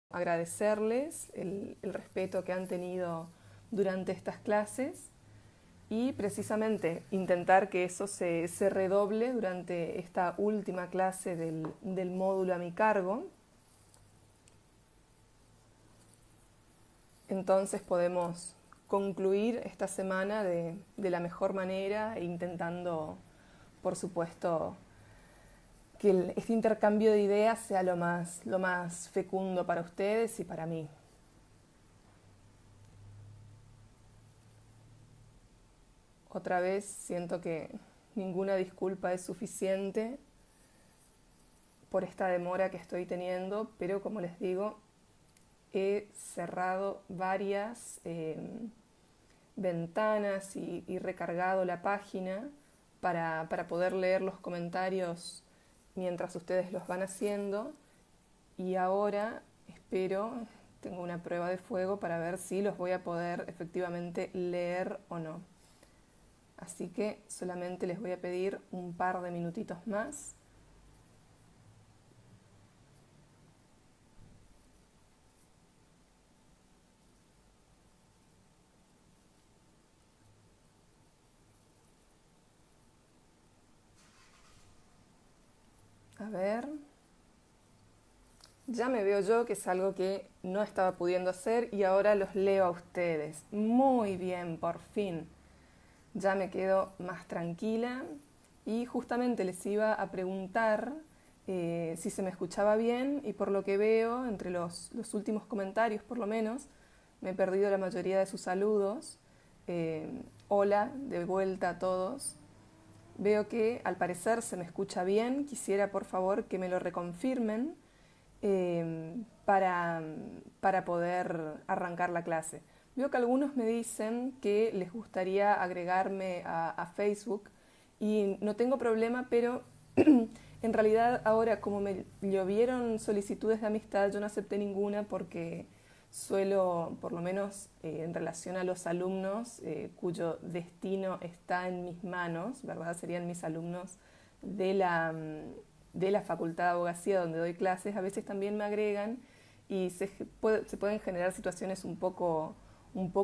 agradecerles el respeto que han tenido durante estas clases y precisamente intentar que eso se redoble durante esta última clase del módulo a mi cargo. Entonces podemos concluir esta semana de la mejor manera e intentando, por supuesto, que este intercambio de ideas sea lo más fecundo para ustedes y para mí. Otra vez siento que ninguna disculpa es suficiente por esta demora que estoy teniendo, pero como les digo, he cerrado varias ventanas y recargado la página para poder leer los comentarios mientras ustedes los van haciendo, y ahora tengo una prueba de fuego para ver si los voy a poder efectivamente leer o no. Así que solamente les voy a pedir un par de minutitos más. A ver, ya me veo yo que es algo que no estaba pudiendo hacer y ahora los leo a ustedes. Muy bien, por fin. Ya me quedo más tranquila y justamente les iba a preguntar si se me escuchaba bien, y por lo que veo, entre los últimos comentarios por lo menos, me he perdido la mayoría de sus saludos. Hola, de vuelta a todos. Veo que al parecer se me escucha bien. Quisiera por favor que me lo reconfirmen para poder arrancar la clase. Veo que algunos me dicen que les gustaría agregarme a Facebook y no tengo problema, pero en realidad ahora, como me llovieron solicitudes de amistad, yo no acepté ninguna porque suelo, por lo menos en relación a los alumnos cuyo destino está en mis manos, ¿verdad? Serían mis alumnos de la Facultad de Abogacía donde doy clases, a veces también me agregan y se pueden generar situaciones un poco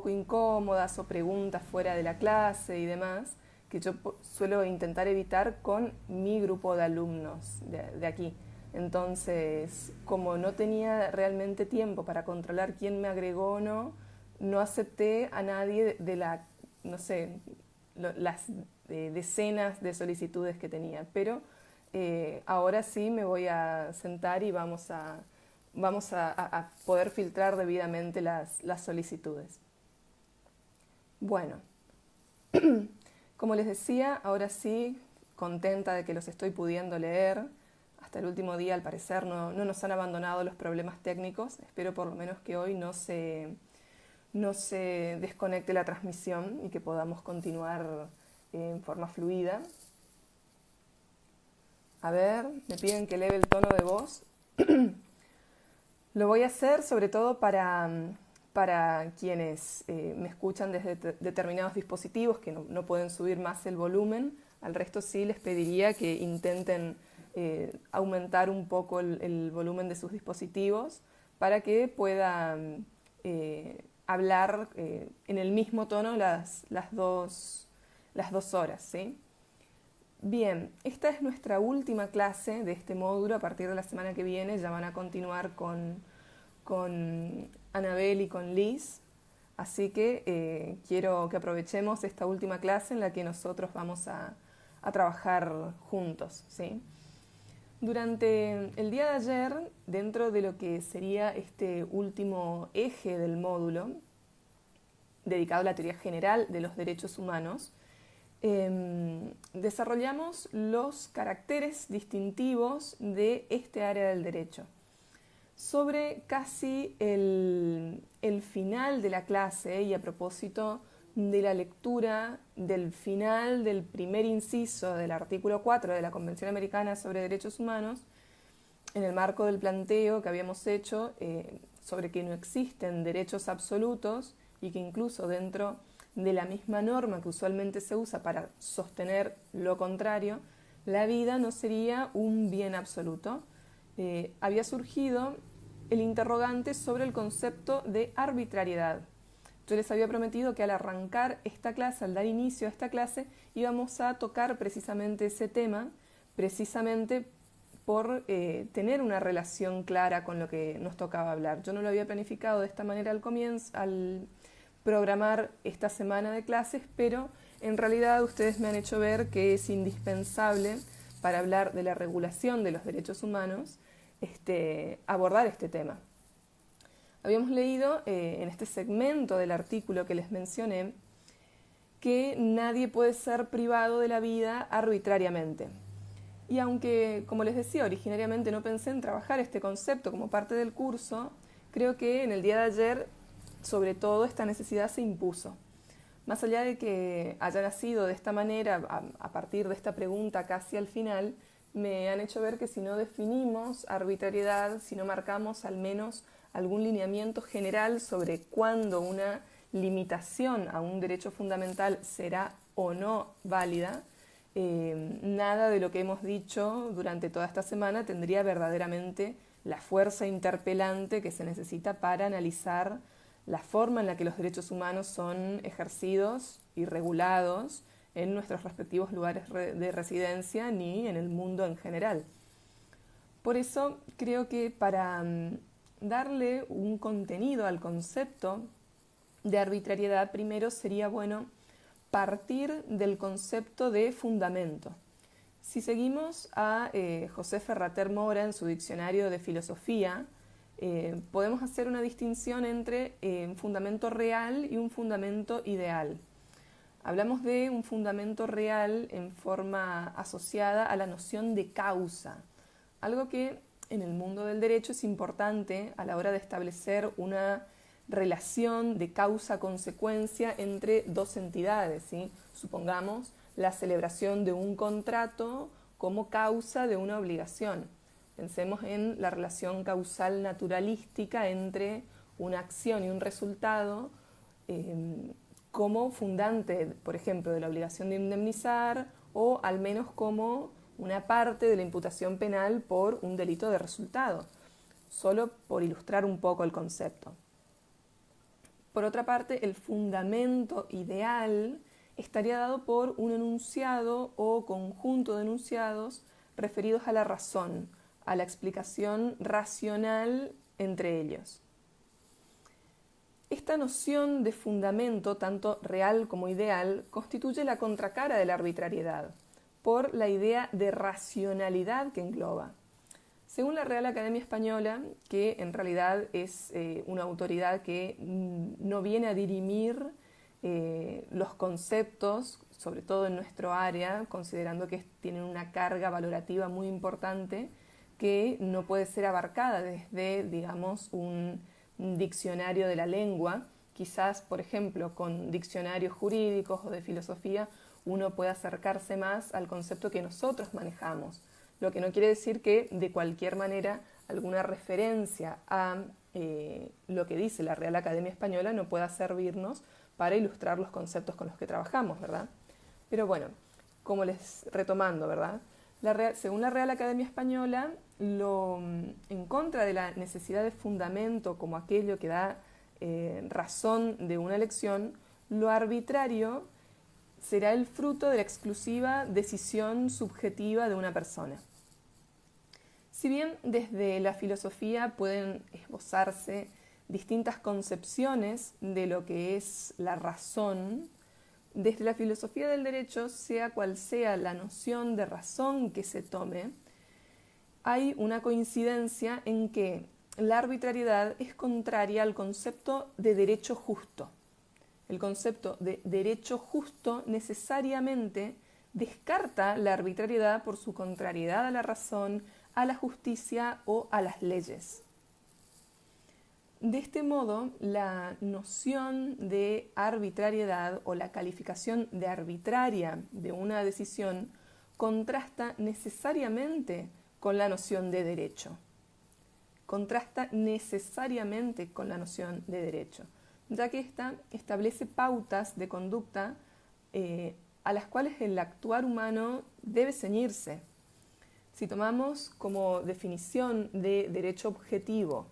incómodas o preguntas fuera de la clase y demás, que yo suelo intentar evitar con mi grupo de alumnos de aquí. Entonces, como no tenía realmente tiempo para controlar quién me agregó o no, no acepté a nadie de no sé, las decenas de solicitudes que tenía. Pero ahora sí me voy a sentar y vamos a poder filtrar debidamente las solicitudes. Bueno, como les decía, ahora sí, contenta de que los estoy pudiendo leer. Hasta el último día, al parecer, no nos han abandonado los problemas técnicos. Espero por lo menos que hoy no se desconecte la transmisión y que podamos continuar en forma fluida. A ver, me piden que eleve el tono de voz. Lo voy a hacer sobre todo para quienes me escuchan desde determinados dispositivos que no pueden subir más el volumen. Al resto sí les pediría que intenten aumentar un poco el volumen de sus dispositivos para que puedan hablar en el mismo tono las 2 horas, ¿sí? Bien, esta es nuestra última clase de este módulo. A partir de la semana que viene ya van a continuar con Anabel y con Liz. Así que quiero que aprovechemos esta última clase en la que nosotros vamos a trabajar juntos, ¿sí? Durante el día de ayer, dentro de lo que sería este último eje del módulo, dedicado a la teoría general de los derechos humanos, desarrollamos los caracteres distintivos de este área del derecho. Sobre casi el final de la clase, y a propósito de la lectura del final del primer inciso del artículo 4 de la Convención Americana sobre Derechos Humanos, en el marco del planteo que habíamos hecho sobre que no existen derechos absolutos y que incluso dentro de la misma norma que usualmente se usa para sostener lo contrario, la vida no sería un bien absoluto, había surgido el interrogante sobre el concepto de arbitrariedad. Yo les había prometido que al arrancar esta clase, al dar inicio a esta clase, íbamos a tocar precisamente ese tema, precisamente por tener una relación clara con lo que nos tocaba hablar. Yo no lo había planificado de esta manera al comienzo, al programar esta semana de clases, pero en realidad ustedes me han hecho ver que es indispensable para hablar de la regulación de los derechos humanos abordar este tema. Habíamos leído en este segmento del artículo que les mencioné que nadie puede ser privado de la vida arbitrariamente. Y aunque, como les decía, originariamente no pensé en trabajar este concepto como parte del curso, creo que en el día de ayer, sobre todo, esta necesidad se impuso. Más allá de que haya nacido de esta manera, a partir de esta pregunta casi al final, me han hecho ver que si no definimos arbitrariedad, si no marcamos al menos algún lineamiento general sobre cuándo una limitación a un derecho fundamental será o no válida, nada de lo que hemos dicho durante toda esta semana tendría verdaderamente la fuerza interpelante que se necesita para analizar la forma en la que los derechos humanos son ejercidos y regulados en nuestros respectivos lugares de residencia ni en el mundo en general. Por eso creo que para darle un contenido al concepto de arbitrariedad, primero sería bueno partir del concepto de fundamento. Si seguimos a José Ferrater Mora en su diccionario de filosofía, podemos hacer una distinción entre un fundamento real y un fundamento ideal. Hablamos de un fundamento real en forma asociada a la noción de causa, algo que en el mundo del derecho es importante a la hora de establecer una relación de causa-consecuencia entre dos entidades, ¿sí? Supongamos la celebración de un contrato como causa de una obligación. Pensemos en la relación causal naturalística entre una acción y un resultado como fundante, por ejemplo, de la obligación de indemnizar o al menos como una parte de la imputación penal por un delito de resultado, solo por ilustrar un poco el concepto. Por otra parte, el fundamento ideal estaría dado por un enunciado o conjunto de enunciados referidos a la razón, a la explicación racional entre ellos. Esta noción de fundamento, tanto real como ideal, constituye la contracara de la arbitrariedad, por la idea de racionalidad que engloba. Según la Real Academia Española, que en realidad es una autoridad que no viene a dirimir los conceptos, sobre todo en nuestro área, considerando que tienen una carga valorativa muy importante que no puede ser abarcada desde, digamos, un diccionario de la lengua. Quizás, por ejemplo, con diccionarios jurídicos o de filosofía, uno puede acercarse más al concepto que nosotros manejamos, lo que no quiere decir que de cualquier manera alguna referencia a lo que dice la Real Academia Española no pueda servirnos para ilustrar los conceptos con los que trabajamos, ¿verdad? Pero bueno, como les retomando, ¿verdad? Según la Real Academia Española, en contra de la necesidad de fundamento como aquello que da razón de una elección, lo arbitrario será el fruto de la exclusiva decisión subjetiva de una persona. Si bien desde la filosofía pueden esbozarse distintas concepciones de lo que es la razón, desde la filosofía del derecho, sea cual sea la noción de razón que se tome, hay una coincidencia en que la arbitrariedad es contraria al concepto de derecho justo. El concepto de derecho justo necesariamente descarta la arbitrariedad por su contrariedad a la razón, a la justicia o a las leyes. De este modo, la noción de arbitrariedad o la calificación de arbitraria de una decisión contrasta necesariamente con la noción de derecho. Contrasta necesariamente con la noción de derecho, ya que ésta establece pautas de conducta a las cuales el actuar humano debe ceñirse. Si tomamos como definición de derecho objetivo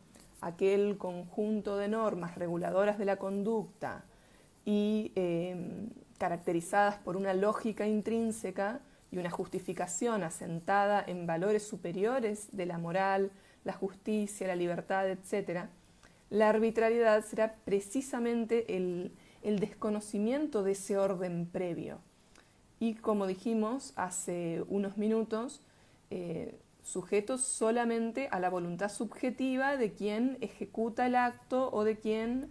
aquel conjunto de normas reguladoras de la conducta y caracterizadas por una lógica intrínseca y una justificación asentada en valores superiores de la moral, la justicia, la libertad, etc., la arbitrariedad será precisamente el desconocimiento de ese orden previo. Y como dijimos hace unos minutos, sujetos solamente a la voluntad subjetiva de quien ejecuta el acto o de quien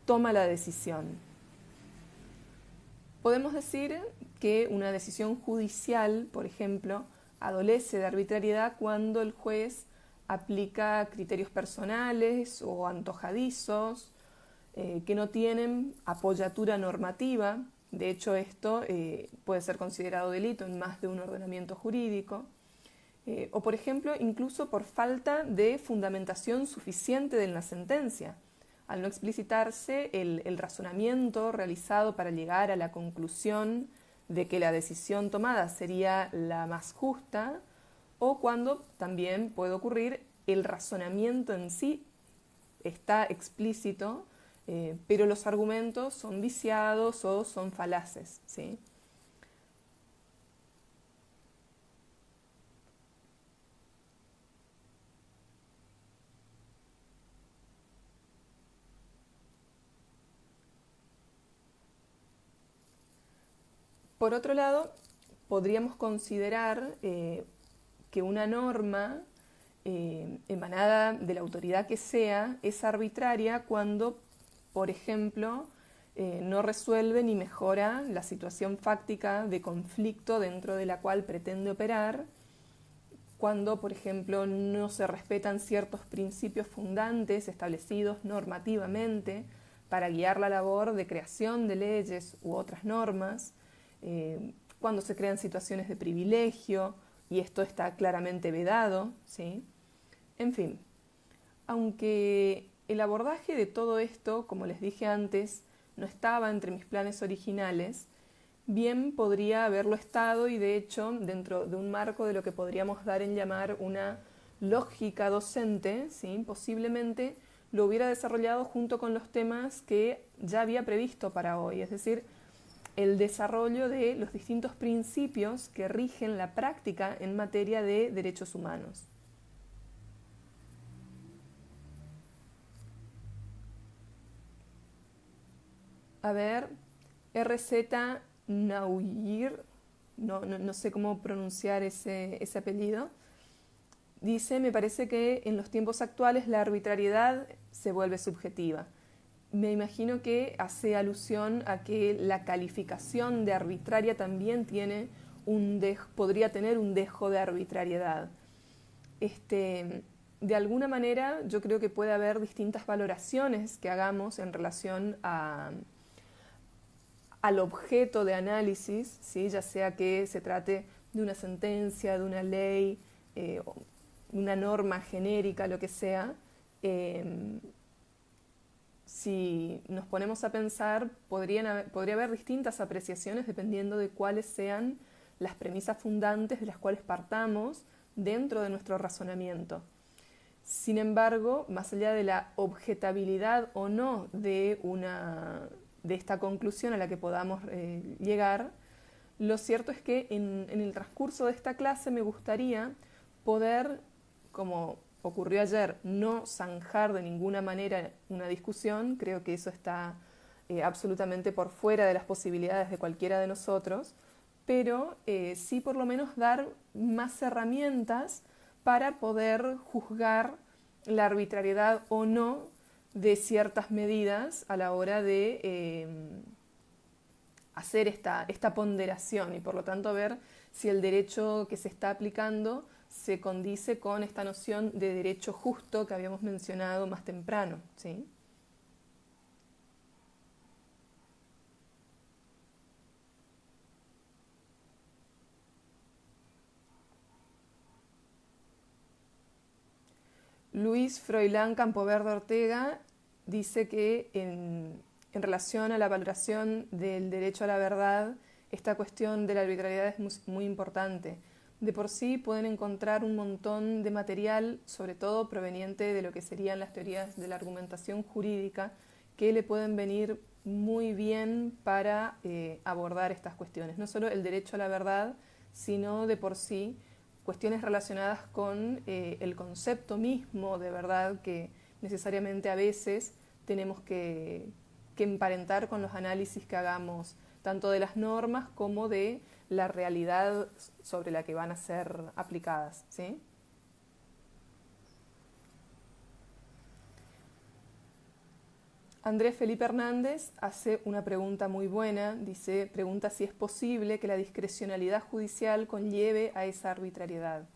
toma la decisión. Podemos decir que una decisión judicial, por ejemplo, adolece de arbitrariedad cuando el juez aplica criterios personales o antojadizos que no tienen apoyatura normativa. De hecho, esto puede ser considerado delito en más de un ordenamiento jurídico. O, por ejemplo, incluso por falta de fundamentación suficiente de la sentencia. Al no explicitarse el razonamiento realizado para llegar a la conclusión de que la decisión tomada sería la más justa, o cuando también puede ocurrir el razonamiento en sí está explícito, pero los argumentos son viciados o son falaces, ¿sí? Por otro lado, podríamos considerar que una norma emanada de la autoridad que sea es arbitraria cuando, por ejemplo, no resuelve ni mejora la situación fáctica de conflicto dentro de la cual pretende operar, cuando, por ejemplo, no se respetan ciertos principios fundantes establecidos normativamente para guiar la labor de creación de leyes u otras normas, cuando se crean situaciones de privilegio, y esto está claramente vedado, ¿sí? En fin, aunque el abordaje de todo esto, como les dije antes, no estaba entre mis planes originales, bien podría haberlo estado y de hecho dentro de un marco de lo que podríamos dar en llamar una lógica docente, ¿sí? Posiblemente lo hubiera desarrollado junto con los temas que ya había previsto para hoy, es decir, el desarrollo de los distintos principios que rigen la práctica en materia de derechos humanos. A ver, RZ Nauyir, no sé cómo pronunciar ese apellido, dice: me parece que en los tiempos actuales la arbitrariedad se vuelve subjetiva. Me imagino que hace alusión a que la calificación de arbitraria también podría tener un dejo de arbitrariedad. De alguna manera yo creo que puede haber distintas valoraciones que hagamos en relación al objeto de análisis, ¿sí? Ya sea que se trate de una sentencia, de una ley, una norma genérica, lo que sea. Si nos ponemos a pensar, podría haber distintas apreciaciones dependiendo de cuáles sean las premisas fundantes de las cuales partamos dentro de nuestro razonamiento. Sin embargo, más allá de la objetabilidad o no de esta conclusión a la que podamos llegar, lo cierto es que en el transcurso de esta clase me gustaría poder, como ocurrió ayer, no zanjar de ninguna manera una discusión. Creo que eso está absolutamente por fuera de las posibilidades de cualquiera de nosotros, pero sí por lo menos dar más herramientas para poder juzgar la arbitrariedad o no de ciertas medidas a la hora de hacer esta ponderación y por lo tanto ver si el derecho que se está aplicando se condice con esta noción de derecho justo que habíamos mencionado más temprano, ¿sí? Luis Froilán Campoverde Ortega dice que en relación a la valoración del derecho a la verdad, esta cuestión de la arbitrariedad es muy importante, de por sí pueden encontrar un montón de material, sobre todo proveniente de lo que serían las teorías de la argumentación jurídica, que le pueden venir muy bien para abordar estas cuestiones. No solo el derecho a la verdad, sino de por sí cuestiones relacionadas con el concepto mismo de verdad, que necesariamente a veces tenemos que emparentar con los análisis que hagamos tanto de las normas como de la realidad sobre la que van a ser aplicadas, ¿sí? Andrés Felipe Hernández hace una pregunta muy buena, pregunta si es posible que la discrecionalidad judicial conlleve a esa arbitrariedad.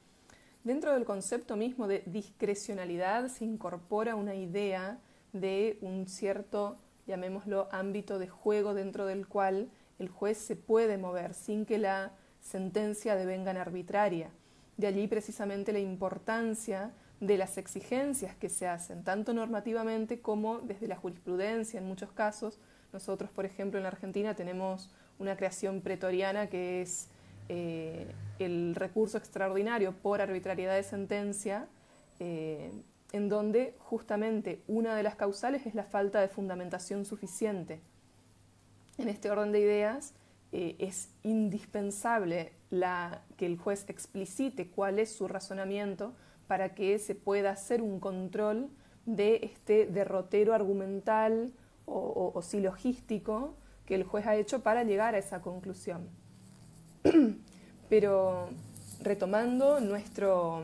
Dentro del concepto mismo de discrecionalidad se incorpora una idea de un cierto, llamémoslo, ámbito de juego dentro del cual el juez se puede mover sin que la sentencia devenga arbitraria. De allí precisamente la importancia de las exigencias que se hacen, tanto normativamente como desde la jurisprudencia en muchos casos. Nosotros, por ejemplo, en la Argentina tenemos una creación pretoriana que es el recurso extraordinario por arbitrariedad de sentencia, en donde justamente una de las causales es la falta de fundamentación suficiente. En este orden de ideas, es indispensable que el juez explicite cuál es su razonamiento para que se pueda hacer un control de este derrotero argumental o silogístico que el juez ha hecho para llegar a esa conclusión. Pero retomando nuestro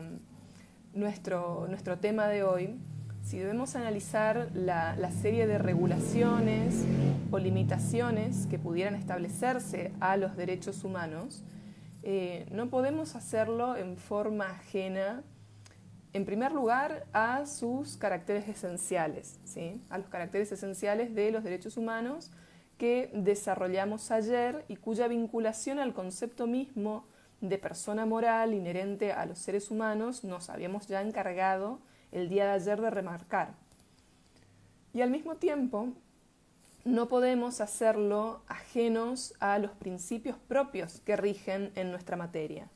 tema de hoy, si debemos analizar la serie de regulaciones o limitaciones que pudieran establecerse a los derechos humanos, no podemos hacerlo en forma ajena, en primer lugar, a sus caracteres esenciales, ¿sí? A los caracteres esenciales de los derechos humanos que desarrollamos ayer y cuya vinculación al concepto mismo de persona moral inherente a los seres humanos nos habíamos ya encargado el día de ayer de remarcar. Y al mismo tiempo, no podemos hacerlo ajenos a los principios propios que rigen en nuestra materia.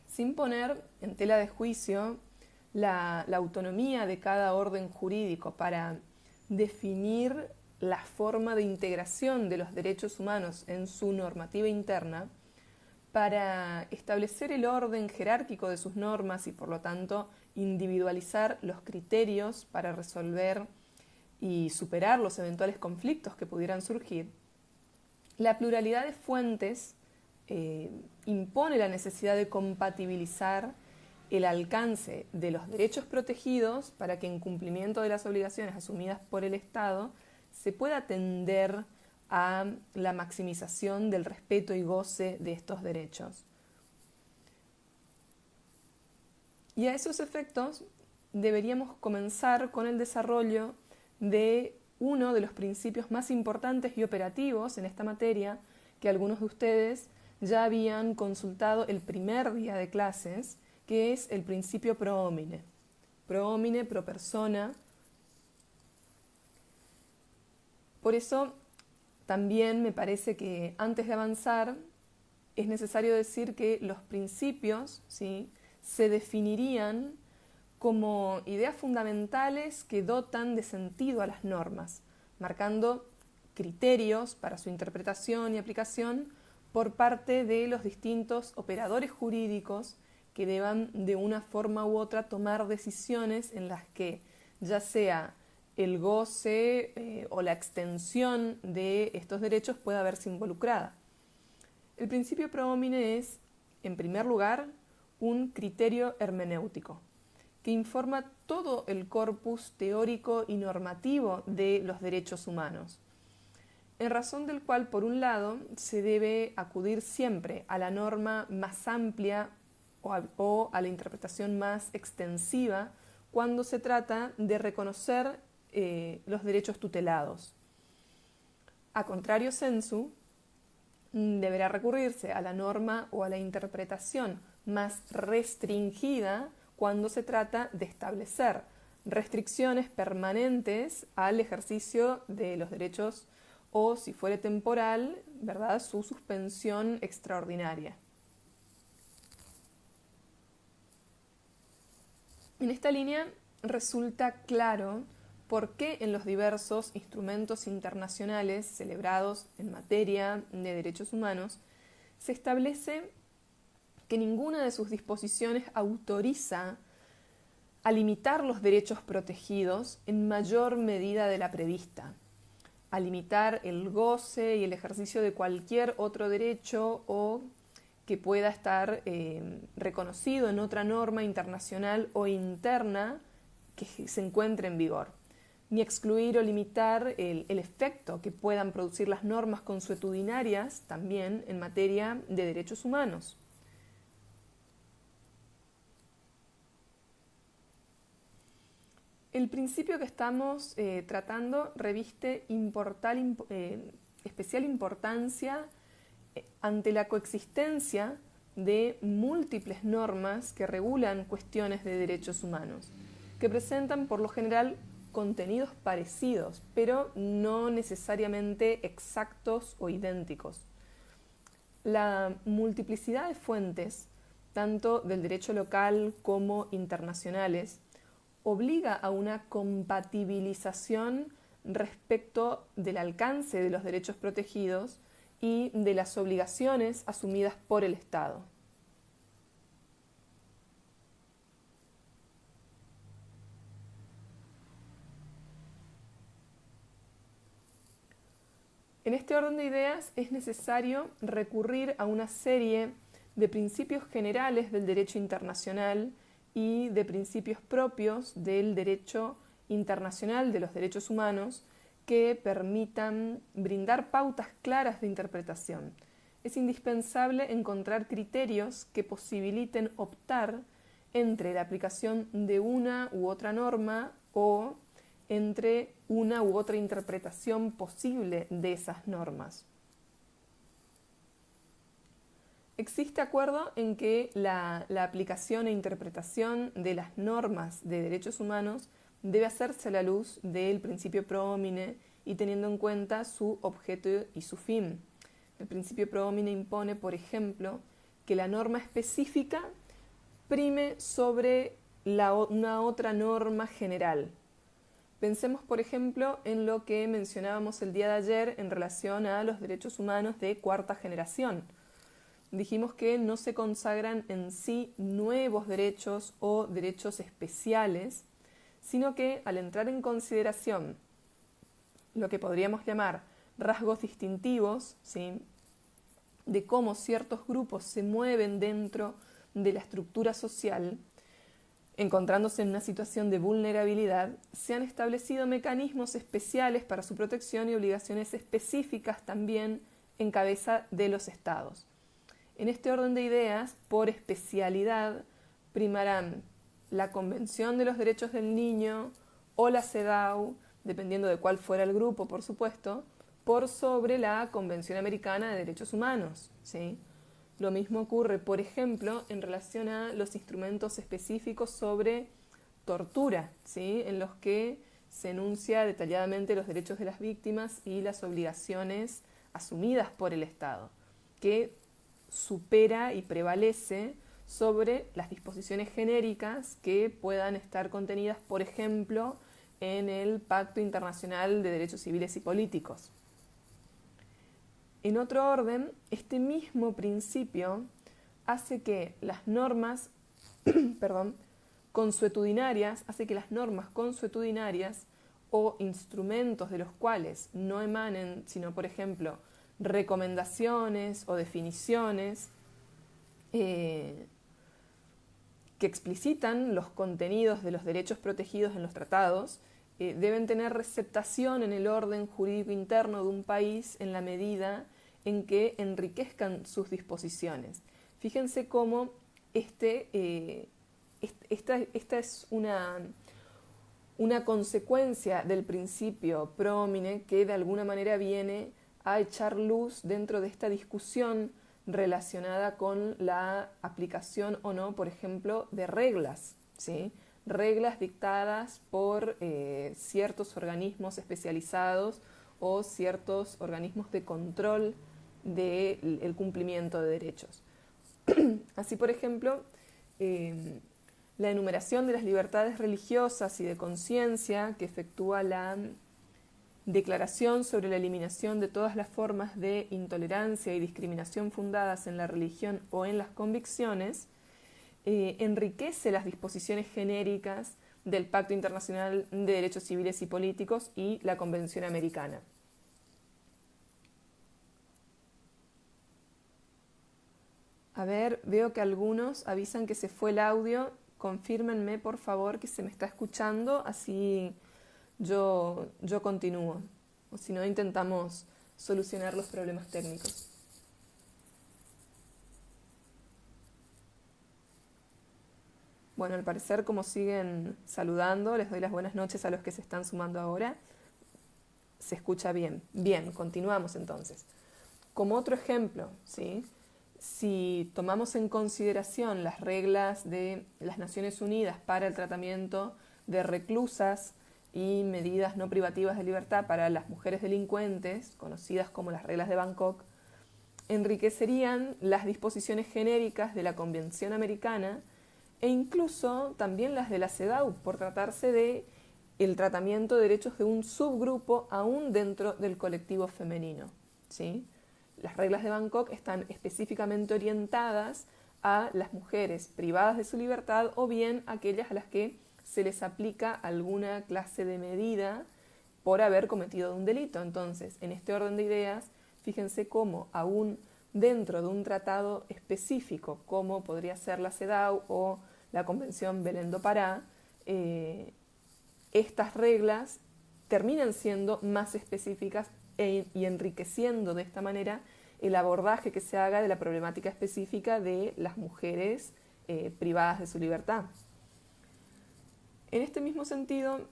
Sin poner en tela de juicio la autonomía de cada orden jurídico para definir la forma de integración de los derechos humanos en su normativa interna, para establecer el orden jerárquico de sus normas y por lo tanto individualizar los criterios para resolver y superar los eventuales conflictos que pudieran surgir, la pluralidad de fuentes impone la necesidad de compatibilizar el alcance de los derechos protegidos para que en cumplimiento de las obligaciones asumidas por el Estado se pueda atender a la maximización del respeto y goce de estos derechos. Y a esos efectos deberíamos comenzar con el desarrollo de uno de los principios más importantes y operativos en esta materia que algunos de ustedes ya habían consultado el primer día de clases, que es el principio pro homine. Pro homine, pro persona. Por eso también me parece que antes de avanzar es necesario decir que los principios, ¿sí?, se definirían como ideas fundamentales que dotan de sentido a las normas, marcando criterios para su interpretación y aplicación por parte de los distintos operadores jurídicos que deban de una forma u otra tomar decisiones en las que ya sea el goce o la extensión de estos derechos pueda verse involucrada. El principio pro homine es, en primer lugar, un criterio hermenéutico que informa todo el corpus teórico y normativo de los derechos humanos, en razón del cual, por un lado, se debe acudir siempre a la norma más amplia o a la interpretación más extensiva cuando se trata de reconocer los derechos tutelados. A contrario sensu, deberá recurrirse a la norma o a la interpretación más restringida cuando se trata de establecer restricciones permanentes al ejercicio de los derechos o si fuere temporal, ¿verdad?, su suspensión extraordinaria. En esta línea resulta claro por qué en los diversos instrumentos internacionales celebrados en materia de derechos humanos se establece que ninguna de sus disposiciones autoriza a limitar los derechos protegidos en mayor medida de la prevista, a limitar el goce y el ejercicio de cualquier otro derecho o que pueda estar reconocido en otra norma internacional o interna que se encuentre en vigor, ni excluir o limitar el efecto que puedan producir las normas consuetudinarias también en materia de derechos humanos. El principio que estamos tratando reviste especial importancia ante la coexistencia de múltiples normas que regulan cuestiones de derechos humanos, que presentan por lo general contenidos parecidos, pero no necesariamente exactos o idénticos. La multiplicidad de fuentes, tanto del derecho local como internacionales, obliga a una compatibilización respecto del alcance de los derechos protegidos y de las obligaciones asumidas por el Estado. En este orden de ideas es necesario recurrir a una serie de principios generales del derecho internacional y de principios propios del derecho internacional de los derechos humanos que permitan brindar pautas claras de interpretación. Es indispensable encontrar criterios que posibiliten optar entre la aplicación de una u otra norma o entre una u otra interpretación posible de esas normas. Existe acuerdo en que la aplicación e interpretación de las normas de derechos humanos debe hacerse a la luz del principio pro homine y teniendo en cuenta su objeto y su fin. El principio pro homine impone, por ejemplo, que la norma específica prime sobre una otra norma general. Pensemos, por ejemplo, en lo que mencionábamos el día de ayer en relación a los derechos humanos de cuarta generación. Dijimos que no se consagran en sí nuevos derechos o derechos especiales, sino que al entrar en consideración lo que podríamos llamar rasgos distintivos, ¿sí?, de cómo ciertos grupos se mueven dentro de la estructura social, encontrándose en una situación de vulnerabilidad, se han establecido mecanismos especiales para su protección y obligaciones específicas también en cabeza de los estados. En este orden de ideas, por especialidad, primarán la Convención de los Derechos del Niño o la CEDAW, dependiendo de cuál fuera el grupo, por supuesto, por sobre la Convención Americana de Derechos Humanos, ¿sí? Lo mismo ocurre, por ejemplo, en relación a los instrumentos específicos sobre tortura, ¿sí?, en los que se enuncia detalladamente los derechos de las víctimas y las obligaciones asumidas por el Estado, que supera y prevalece sobre las disposiciones genéricas que puedan estar contenidas, por ejemplo, en el Pacto Internacional de Derechos Civiles y Políticos. En otro orden, este mismo principio hace que las normas consuetudinarias o instrumentos de los cuales no emanen, sino, por ejemplo, recomendaciones o definiciones que explicitan los contenidos de los derechos protegidos en los tratados, deben tener receptación en el orden jurídico interno de un país en la medida en que enriquezcan sus disposiciones. Fíjense cómo esta es una consecuencia del principio pro homine que de alguna manera viene a echar luz dentro de esta discusión relacionada con la aplicación o no, por ejemplo, de reglas, ¿sí?, reglas dictadas por ciertos organismos especializados o ciertos organismos de control del cumplimiento de derechos. Así, por ejemplo, la enumeración de las libertades religiosas y de conciencia que efectúa la Declaración sobre la eliminación de todas las formas de intolerancia y discriminación fundadas en la religión o en las convicciones, enriquece las disposiciones genéricas del Pacto Internacional de Derechos Civiles y Políticos y la Convención Americana. A ver, veo que algunos avisan que se fue el audio. Confírmenme, por favor, que se me está escuchando, así yo continúo. O si no, intentamos solucionar los problemas técnicos. Bueno, al parecer, como siguen saludando, les doy las buenas noches a los que se están sumando ahora. Se escucha bien. Bien, continuamos entonces. Como otro ejemplo, ¿sí? Si tomamos en consideración las reglas de las Naciones Unidas para el tratamiento de reclusas y medidas no privativas de libertad para las mujeres delincuentes, conocidas como las reglas de Bangkok, enriquecerían las disposiciones genéricas de la Convención Americana e incluso también las de la CEDAW, por tratarse de el tratamiento de derechos de un subgrupo aún dentro del colectivo femenino, ¿sí? Las reglas de Bangkok están específicamente orientadas a las mujeres privadas de su libertad o bien aquellas a las que se les aplica alguna clase de medida por haber cometido un delito. Entonces, en este orden de ideas, fíjense cómo aún dentro de un tratado específico, como podría ser la CEDAW o la Convención Belén do Pará, estas reglas terminan siendo más específicas y enriqueciendo de esta manera el abordaje que se haga de la problemática específica de las mujeres privadas de su libertad. En este mismo sentido,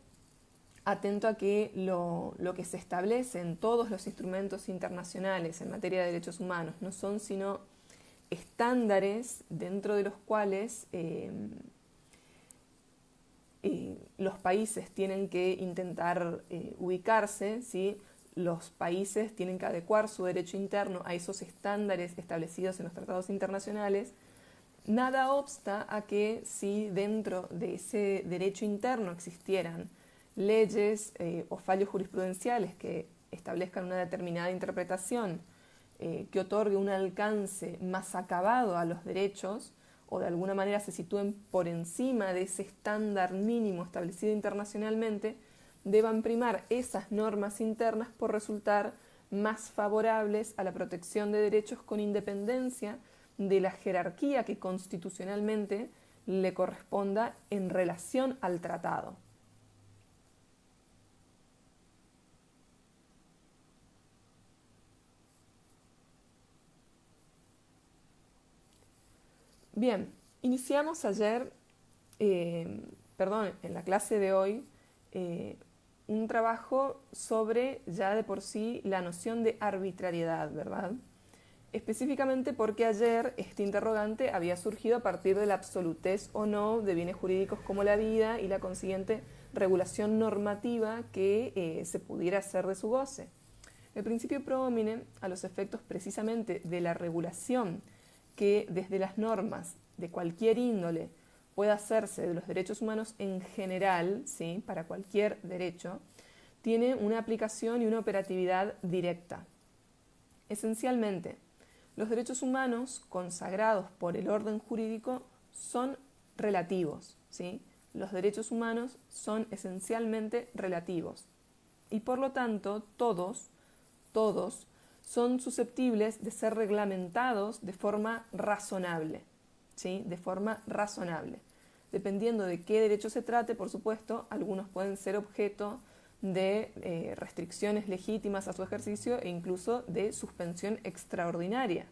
atento a que lo que se establece en todos los instrumentos internacionales en materia de derechos humanos no son sino estándares dentro de los cuales los países tienen que intentar ubicarse, ¿sí? Los países tienen que adecuar su derecho interno a esos estándares establecidos en los tratados internacionales. Nada obsta a que si dentro de ese derecho interno existieran leyes o fallos jurisprudenciales que establezcan una determinada interpretación que otorgue un alcance más acabado a los derechos o de alguna manera se sitúen por encima de ese estándar mínimo establecido internacionalmente, deban primar esas normas internas por resultar más favorables a la protección de derechos con independencia de la jerarquía que constitucionalmente le corresponda en relación al tratado. Bien, iniciamos ayer, en la clase de hoy, un trabajo sobre ya de por sí la noción de arbitrariedad, ¿verdad? Específicamente porque ayer este interrogante había surgido a partir de la absolutez o no de bienes jurídicos como la vida y la consiguiente regulación normativa que se pudiera hacer de su goce. El principio pro homine, a los efectos precisamente de la regulación que desde las normas de cualquier índole pueda hacerse de los derechos humanos en general, ¿sí? Para cualquier derecho, tiene una aplicación y una operatividad directa. Esencialmente, los derechos humanos consagrados por el orden jurídico son relativos, ¿sí? Los derechos humanos son esencialmente relativos y por lo tanto todos son susceptibles de ser reglamentados de forma razonable, ¿sí? De forma razonable. Dependiendo de qué derecho se trate, por supuesto, algunos pueden ser objeto de restricciones legítimas a su ejercicio e incluso de suspensión extraordinaria.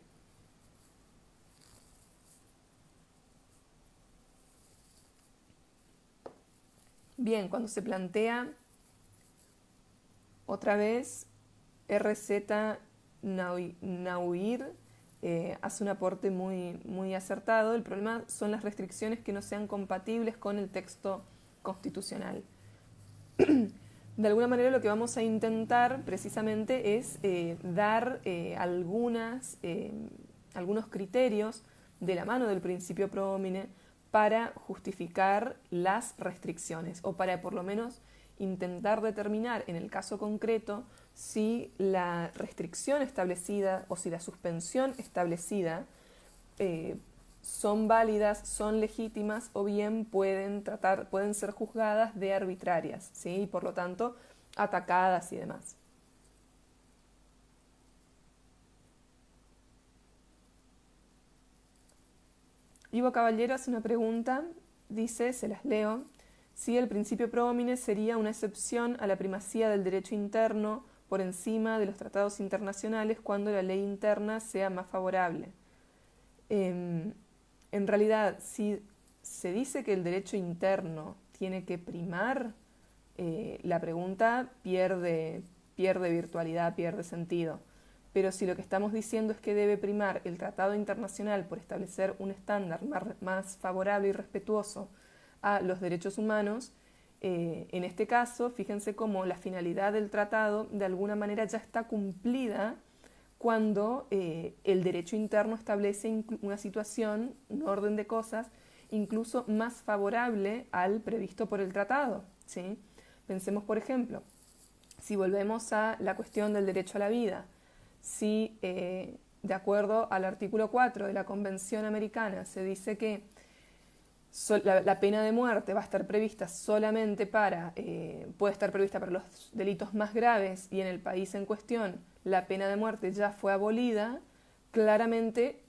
Bien, cuando se plantea otra vez RZ Nauir hace un aporte muy acertado. El problema son las restricciones que no sean compatibles con el texto constitucional. De alguna manera lo que vamos a intentar precisamente es dar algunos criterios de la mano del principio pro homine para justificar las restricciones o para por lo menos intentar determinar en el caso concreto si la restricción establecida o si la suspensión establecida son válidas, son legítimas o bien pueden ser juzgadas de arbitrarias, ¿sí? Y por lo tanto atacadas y demás. Ivo Caballero hace una pregunta, dice, se las leo, si el principio pro homine sería una excepción a la primacía del derecho interno por encima de los tratados internacionales cuando la ley interna sea más favorable. En realidad, si se dice que el derecho interno tiene que primar, la pregunta pierde virtualidad, pierde sentido. Pero si lo que estamos diciendo es que debe primar el tratado internacional por establecer un estándar más favorable y respetuoso a los derechos humanos, en este caso, fíjense cómo la finalidad del tratado de alguna manera ya está cumplida cuando el derecho interno establece una situación, un orden de cosas, incluso más favorable al previsto por el tratado, ¿sí? Pensemos, por ejemplo, si volvemos a la cuestión del derecho a la vida, si de acuerdo al artículo 4 de la Convención Americana se dice que la pena de muerte va a estar prevista solamente puede estar prevista para los delitos más graves y en el país en cuestión la pena de muerte ya fue abolida, claramente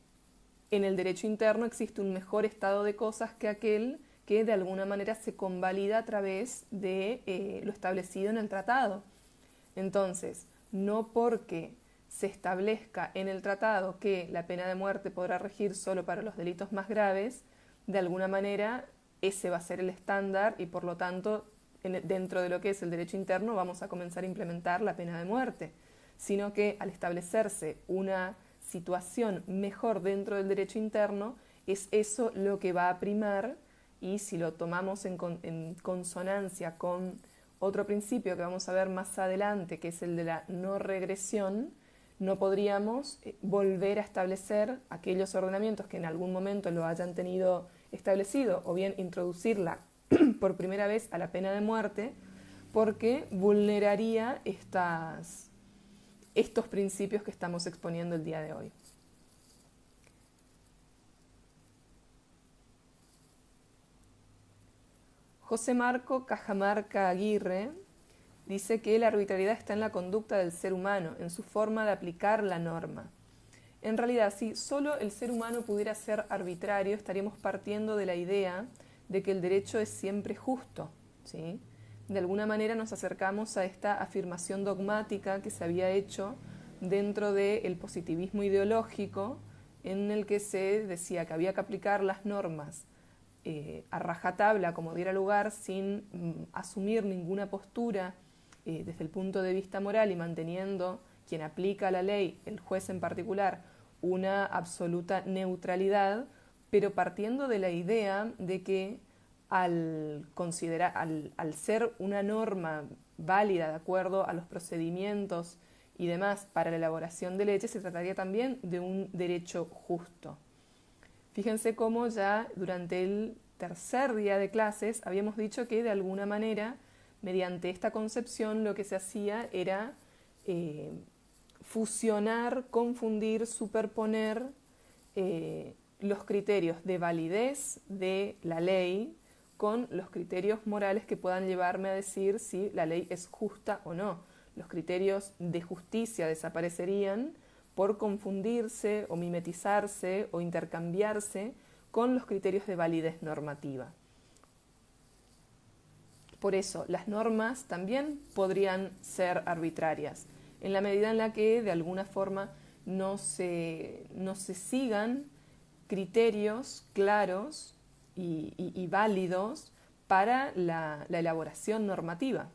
en el derecho interno existe un mejor estado de cosas que aquel que de alguna manera se convalida a través de lo establecido en el tratado. Entonces, no porque se establezca en el tratado que la pena de muerte podrá regir solo para los delitos más graves, de alguna manera ese va a ser el estándar y por lo tanto dentro de lo que es el derecho interno vamos a comenzar a implementar la pena de muerte, sino que al establecerse una situación mejor dentro del derecho interno es eso lo que va a primar y si lo tomamos en consonancia con otro principio que vamos a ver más adelante, que es el de la no regresión, no podríamos volver a establecer aquellos ordenamientos que en algún momento lo hayan tenido establecido o bien introducirla por primera vez a la pena de muerte porque vulneraría estos principios que estamos exponiendo el día de hoy. José Marco Cajamarca Aguirre dice que la arbitrariedad está en la conducta del ser humano, en su forma de aplicar la norma. En realidad, si solo el ser humano pudiera ser arbitrario, estaríamos partiendo de la idea de que el derecho es siempre justo, ¿sí? De alguna manera nos acercamos a esta afirmación dogmática que se había hecho dentro del positivismo ideológico, en el que se decía que había que aplicar las normas a rajatabla, como diera lugar, sin asumir ninguna postura desde el punto de vista moral y manteniendo quien aplica la ley, el juez en particular, una absoluta neutralidad, pero partiendo de la idea de que al ser una norma válida de acuerdo a los procedimientos y demás para la elaboración de leyes, se trataría también de un derecho justo. Fíjense cómo ya durante el tercer día de clases habíamos dicho que de alguna manera, mediante esta concepción, lo que se hacía era fusionar, confundir, superponer los criterios de validez de la ley con los criterios morales que puedan llevarme a decir si la ley es justa o no. Los criterios de justicia desaparecerían por confundirse o mimetizarse o intercambiarse con los criterios de validez normativa. Por eso, las normas también podrían ser arbitrarias, en la medida en la que de alguna forma no se sigan criterios claros y válidos para la elaboración normativa.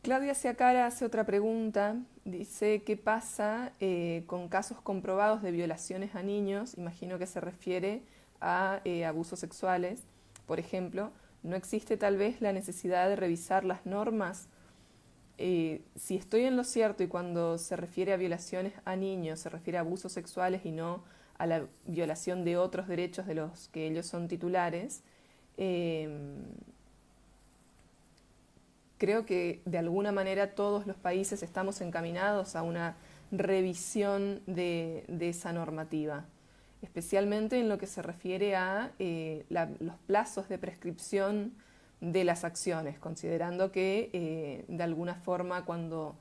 Claudia Ciacara hace otra pregunta, dice, ¿qué pasa con casos comprobados de violaciones a niños? Imagino que se refiere a abusos sexuales. Por ejemplo, ¿no existe tal vez la necesidad de revisar las normas? Si estoy en lo cierto y cuando se refiere a violaciones a niños se refiere a abusos sexuales y no a la violación de otros derechos de los que ellos son titulares, eh, creo que de alguna manera todos los países estamos encaminados a una revisión de esa normativa, especialmente en lo que se refiere a los plazos de prescripción de las acciones, considerando que de alguna forma cuando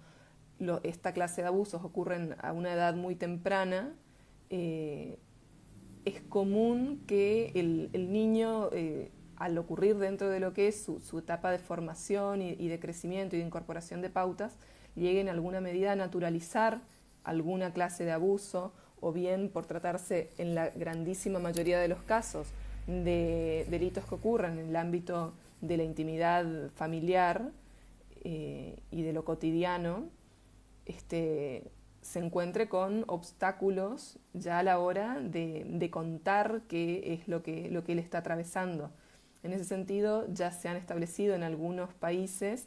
esta clase de abusos ocurren a una edad muy temprana, es común que el niño, al ocurrir dentro de lo que es su etapa de formación y de crecimiento y de incorporación de pautas, llegue en alguna medida a naturalizar alguna clase de abuso, o bien por tratarse en la grandísima mayoría de los casos de delitos que ocurren en el ámbito de la intimidad familiar y de lo cotidiano, se encuentre con obstáculos ya a la hora de contar qué es lo que él está atravesando. En ese sentido, ya se han establecido en algunos países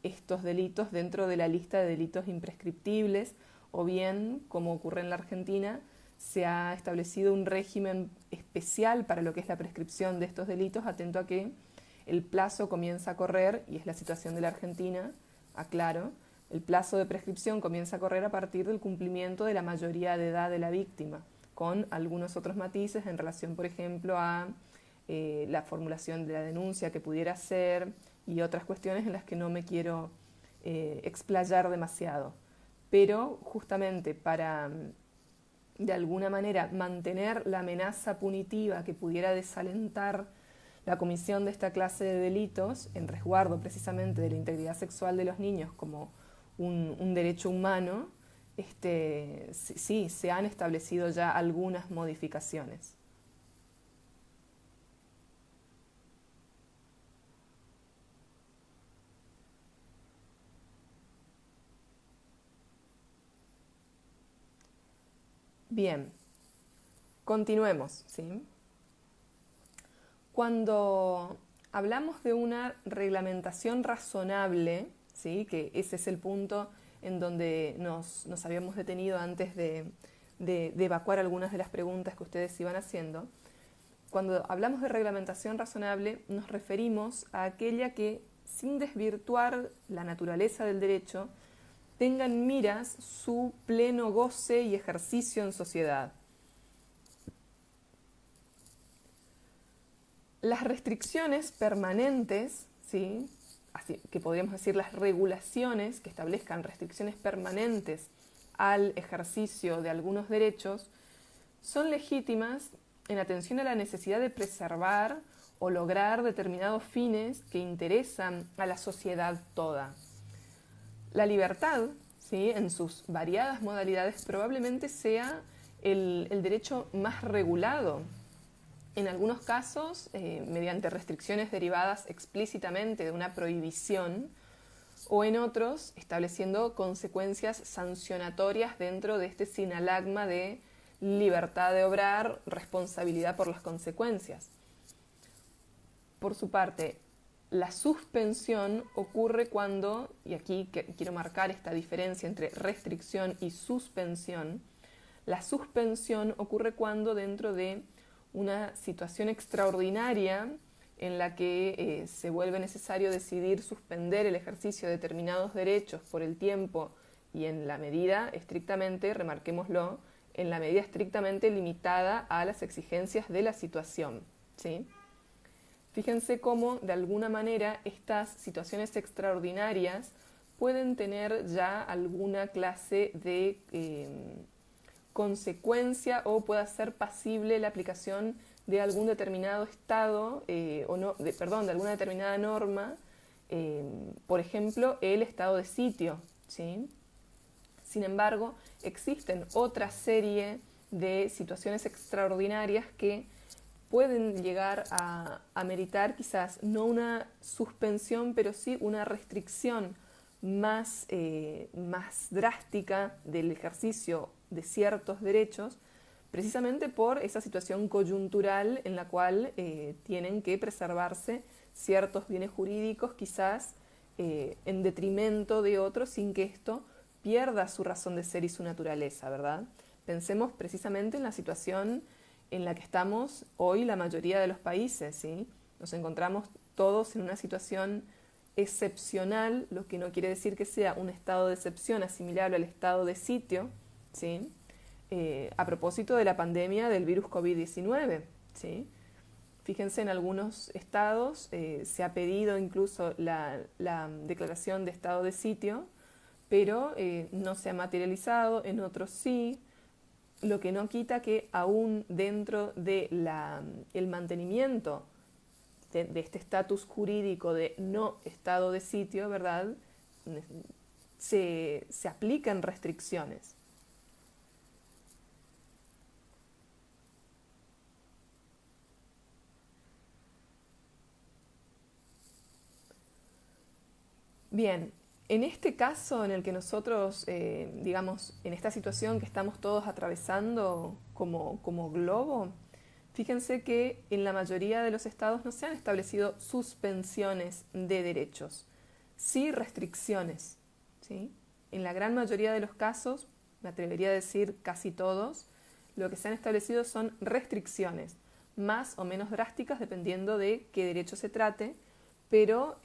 estos delitos dentro de la lista de delitos imprescriptibles, o bien, como ocurre en la Argentina, se ha establecido un régimen especial para lo que es la prescripción de estos delitos, atento a que el plazo comienza a correr, y es la situación de la Argentina, aclaro, el plazo de prescripción comienza a correr a partir del cumplimiento de la mayoría de edad de la víctima, con algunos otros matices en relación, por ejemplo, a la formulación de la denuncia que pudiera ser y otras cuestiones en las que no me quiero explayar demasiado. Pero justamente para, de alguna manera, mantener la amenaza punitiva que pudiera desalentar la comisión de esta clase de delitos, en resguardo precisamente de la integridad sexual de los niños como un derecho humano, sí, se han establecido ya algunas modificaciones. Bien, continuemos, ¿sí? Cuando hablamos de una reglamentación razonable, ¿sí?, que ese es el punto en donde nos habíamos detenido antes de evacuar algunas de las preguntas que ustedes iban haciendo, cuando hablamos de reglamentación razonable nos referimos a aquella que, sin desvirtuar la naturaleza del derecho, tenga en miras su pleno goce y ejercicio en sociedad. Las restricciones permanentes, ¿sí?, así que podríamos decir las regulaciones que establezcan restricciones permanentes al ejercicio de algunos derechos, son legítimas en atención a la necesidad de preservar o lograr determinados fines que interesan a la sociedad toda. La libertad, ¿sí?, en sus variadas modalidades, probablemente sea el derecho más regulado. En algunos casos, mediante restricciones derivadas explícitamente de una prohibición, o en otros, estableciendo consecuencias sancionatorias dentro de este sinalagma de libertad de obrar, responsabilidad por las consecuencias. Por su parte, la suspensión ocurre cuando, y aquí quiero marcar esta diferencia entre restricción y suspensión, la suspensión ocurre cuando dentro de una situación extraordinaria en la que se vuelve necesario decidir suspender el ejercicio de determinados derechos por el tiempo y en la medida estrictamente, remarquémoslo, en la medida estrictamente limitada a las exigencias de la situación, ¿sí? Fíjense cómo, de alguna manera, estas situaciones extraordinarias pueden tener ya alguna clase de consecuencia o pueda ser pasible la aplicación de algún determinado estado de alguna determinada norma, por ejemplo, el estado de sitio, ¿sí? Sin embargo, existen otra serie de situaciones extraordinarias que pueden llegar a meritar quizás no una suspensión, pero sí una restricción más drástica del ejercicio de ciertos derechos, precisamente por esa situación coyuntural en la cual tienen que preservarse ciertos bienes jurídicos, quizás en detrimento de otros, sin que esto pierda su razón de ser y su naturaleza, ¿verdad? Pensemos precisamente en la situación en la que estamos hoy la mayoría de los países, ¿sí? Nos encontramos todos en una situación excepcional, lo que no quiere decir que sea un estado de excepción asimilable al estado de sitio, ¿sí? A propósito de la pandemia del virus COVID-19, ¿sí? Fíjense, en algunos estados se ha pedido incluso la declaración de estado de sitio, pero no se ha materializado, en otros sí, lo que no quita que aún dentro de el mantenimiento de este estatus jurídico de no estado de sitio, ¿verdad? Se aplican restricciones. Bien, en este caso en el que nosotros, digamos, en esta situación que estamos todos atravesando como globo, fíjense que en la mayoría de los estados no se han establecido suspensiones de derechos, sí restricciones, ¿sí? En la gran mayoría de los casos, me atrevería a decir casi todos, lo que se han establecido son restricciones, más o menos drásticas dependiendo de qué derecho se trate, pero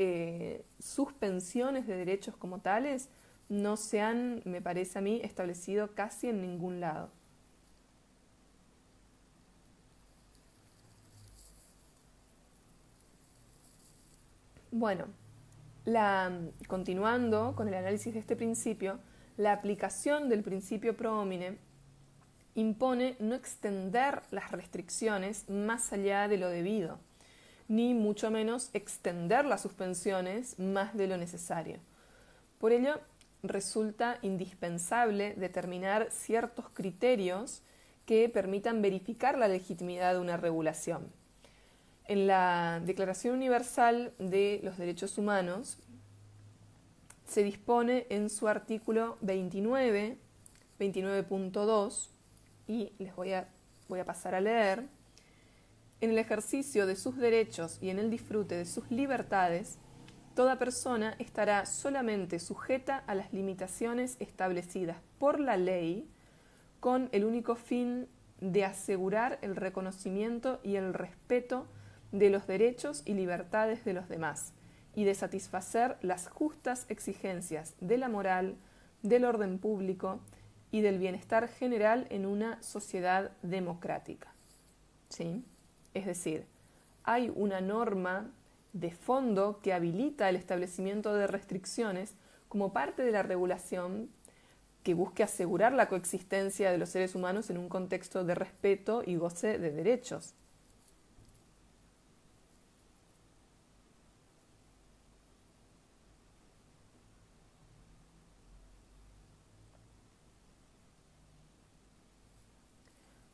suspensiones de derechos como tales no se han, me parece a mí, establecido casi en ningún lado. Bueno, continuando con el análisis de este principio, la aplicación del principio pro homine impone no extender las restricciones más allá de lo debido, ni mucho menos extender las suspensiones más de lo necesario. Por ello, resulta indispensable determinar ciertos criterios que permitan verificar la legitimidad de una regulación. En la Declaración Universal de los Derechos Humanos se dispone en su artículo 29, 29.2, y les voy a pasar a leer: en el ejercicio de sus derechos y en el disfrute de sus libertades, toda persona estará solamente sujeta a las limitaciones establecidas por la ley con el único fin de asegurar el reconocimiento y el respeto de los derechos y libertades de los demás y de satisfacer las justas exigencias de la moral, del orden público y del bienestar general en una sociedad democrática. ¿Sí? Es decir, hay una norma de fondo que habilita el establecimiento de restricciones como parte de la regulación que busque asegurar la coexistencia de los seres humanos en un contexto de respeto y goce de derechos.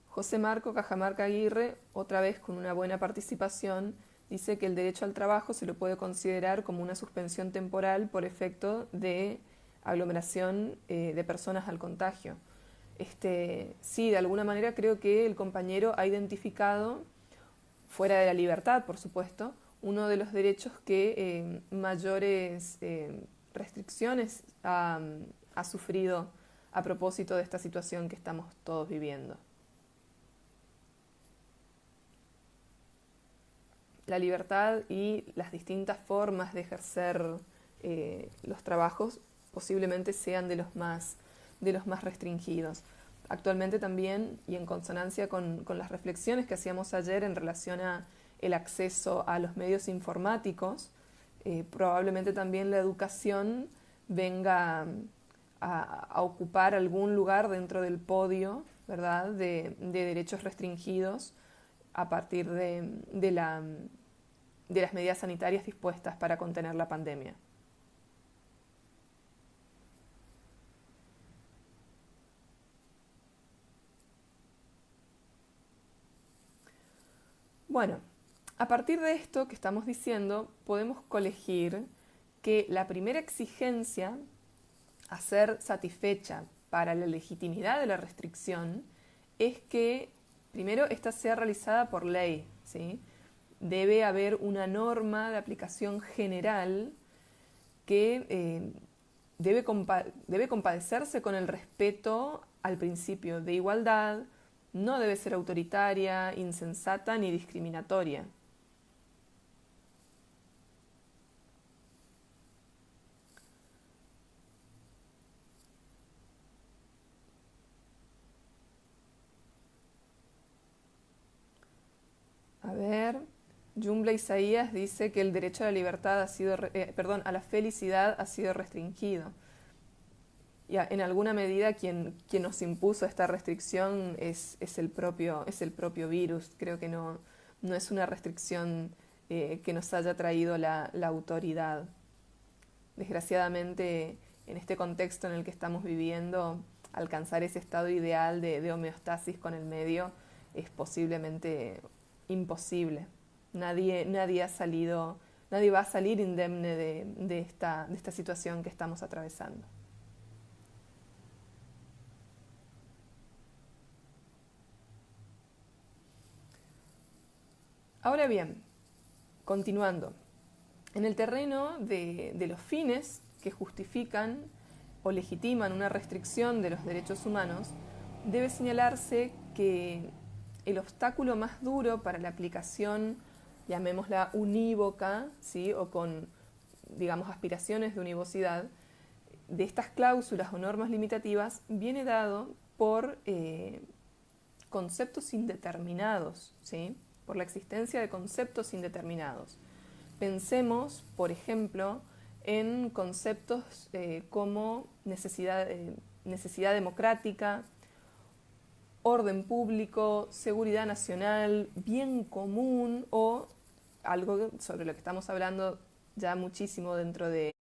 José Marco Cajamarca Aguirre, otra vez con una buena participación, dice que el derecho al trabajo se lo puede considerar como una suspensión temporal por efecto de aglomeración de personas al contagio. Sí, de alguna manera creo que el compañero ha identificado, fuera de la libertad, por supuesto, uno de los derechos que mayores restricciones ha sufrido a propósito de esta situación que estamos todos viviendo. La libertad y las distintas formas de ejercer los trabajos posiblemente sean de los más restringidos. Actualmente también, y en consonancia con las reflexiones que hacíamos ayer en relación a el acceso a los medios informáticos, probablemente también la educación venga a ocupar algún lugar dentro del podio, ¿verdad?, de derechos restringidos a partir de las medidas sanitarias dispuestas para contener la pandemia. Bueno, a partir de esto que estamos diciendo, podemos colegir que la primera exigencia a ser satisfecha para la legitimidad de la restricción es que, primero, ésta sea realizada por ley, ¿sí? Debe haber una norma de aplicación general que debe compadecerse con el respeto al principio de igualdad, no debe ser autoritaria, insensata ni discriminatoria. A ver, Jumla Isaías dice que el derecho a la libertad ha sido, a la felicidad ha sido restringido. Ya, en alguna medida quien nos impuso esta restricción es el propio virus. Creo que no es una restricción que nos haya traído la autoridad. Desgraciadamente, en este contexto en el que estamos viviendo, alcanzar ese estado ideal de homeostasis con el medio es posiblemente imposible. Nadie va a salir indemne de esta situación que estamos atravesando. Ahora bien, continuando, en el terreno de los fines que justifican o legitiman una restricción de los derechos humanos, debe señalarse que el obstáculo más duro para la aplicación, llamémosla unívoca, ¿sí? O con, digamos, aspiraciones de univocidad, de estas cláusulas o normas limitativas, viene dado por conceptos indeterminados, ¿sí? Por la existencia de conceptos indeterminados. Pensemos, por ejemplo, en conceptos como necesidad democrática, orden público, seguridad nacional, bien común o algo sobre lo que estamos hablando ya muchísimo dentro de...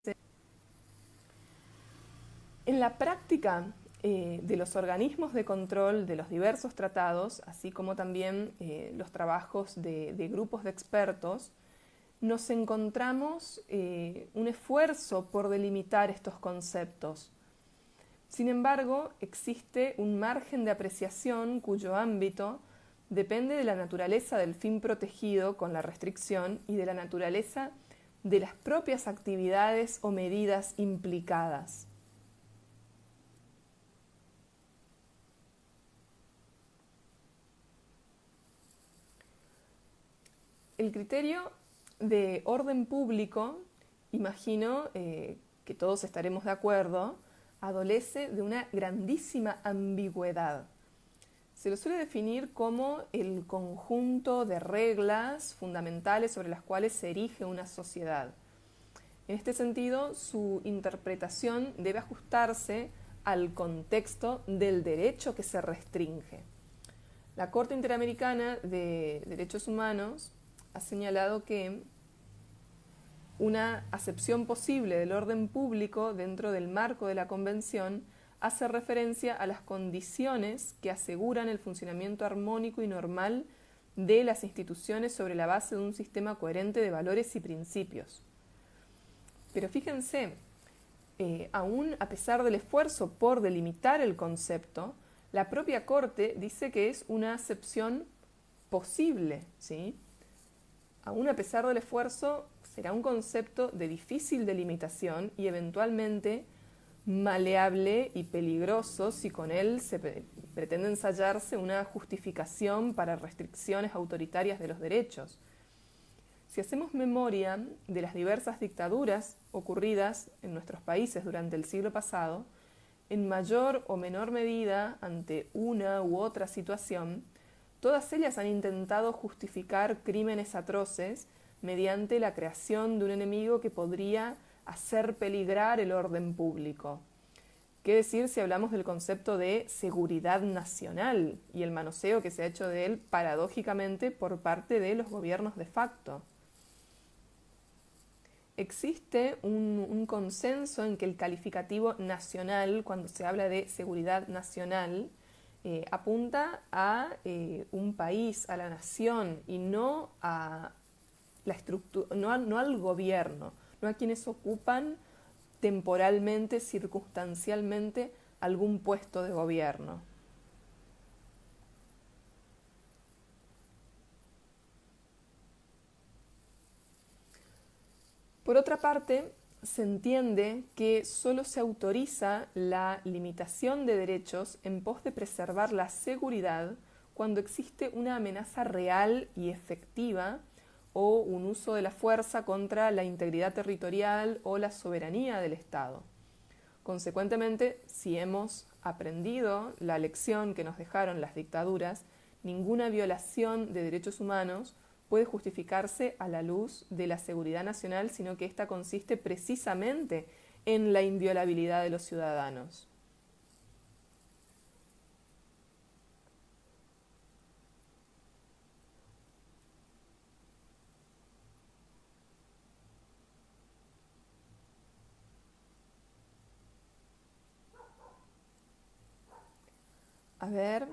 En la práctica de los organismos de control de los diversos tratados, así como también los trabajos de grupos de expertos, nos encontramos un esfuerzo por delimitar estos conceptos. Sin embargo, existe un margen de apreciación cuyo ámbito depende de la naturaleza del fin protegido con la restricción y de la naturaleza de las propias actividades o medidas implicadas. El criterio de orden público, imagino que todos estaremos de acuerdo, adolece de una grandísima ambigüedad. Se lo suele definir como el conjunto de reglas fundamentales sobre las cuales se erige una sociedad. En este sentido, su interpretación debe ajustarse al contexto del derecho que se restringe. La Corte Interamericana de Derechos Humanos ha señalado que una acepción posible del orden público dentro del marco de la Convención hace referencia a las condiciones que aseguran el funcionamiento armónico y normal de las instituciones sobre la base de un sistema coherente de valores y principios. Pero fíjense, aún a pesar del esfuerzo por delimitar el concepto, la propia Corte dice que es una acepción posible, ¿sí? Aún a pesar del esfuerzo, será un concepto de difícil delimitación y eventualmente maleable y peligroso si con él se pretende ensayarse una justificación para restricciones autoritarias de los derechos. Si hacemos memoria de las diversas dictaduras ocurridas en nuestros países durante el siglo pasado, en mayor o menor medida ante una u otra situación, todas ellas han intentado justificar crímenes atroces mediante la creación de un enemigo que podría hacer peligrar el orden público. ¿Qué decir si hablamos del concepto de seguridad nacional y el manoseo que se ha hecho de él paradójicamente por parte de los gobiernos de facto? Existe un consenso en que el calificativo nacional, cuando se habla de seguridad nacional, apunta a un país, a la nación, y no a la estructura, no al gobierno, no a quienes ocupan temporalmente, circunstancialmente, algún puesto de gobierno. Por otra parte, se entiende que solo se autoriza la limitación de derechos en pos de preservar la seguridad cuando existe una amenaza real y efectiva o un uso de la fuerza contra la integridad territorial o la soberanía del Estado. Consecuentemente, si hemos aprendido la lección que nos dejaron las dictaduras, ninguna violación de derechos humanos puede justificarse a la luz de la seguridad nacional, sino que ésta consiste precisamente en la inviolabilidad de los ciudadanos. A ver,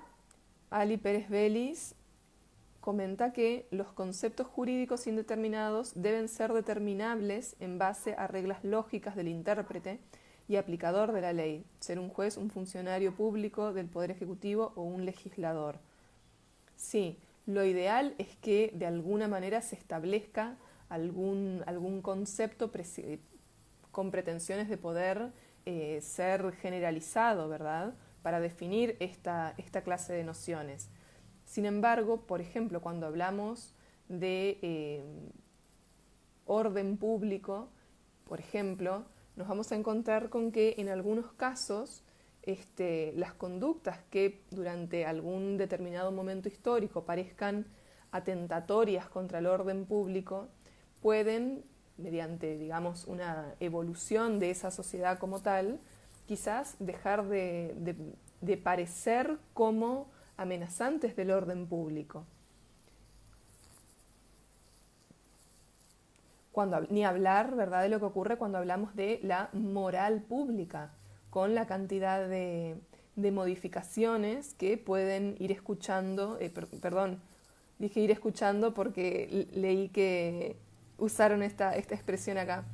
Ali Pérez Vélez comenta que los conceptos jurídicos indeterminados deben ser determinables en base a reglas lógicas del intérprete y aplicador de la ley, ser un juez, un funcionario público del Poder Ejecutivo o un legislador. Sí, lo ideal es que de alguna manera se establezca algún concepto con pretensiones de poder ser generalizado, ¿verdad?, para definir esta clase de nociones. Sin embargo, por ejemplo, cuando hablamos de orden público, por ejemplo, nos vamos a encontrar con que en algunos casos las conductas que durante algún determinado momento histórico parezcan atentatorias contra el orden público pueden, mediante, digamos, una evolución de esa sociedad como tal, quizás dejar de parecer como amenazantes del orden público. Ni hablar, ¿verdad?, de lo que ocurre cuando hablamos de la moral pública, con la cantidad de modificaciones que pueden ir escuchando, perdón, dije ir escuchando porque leí que usaron esta expresión acá.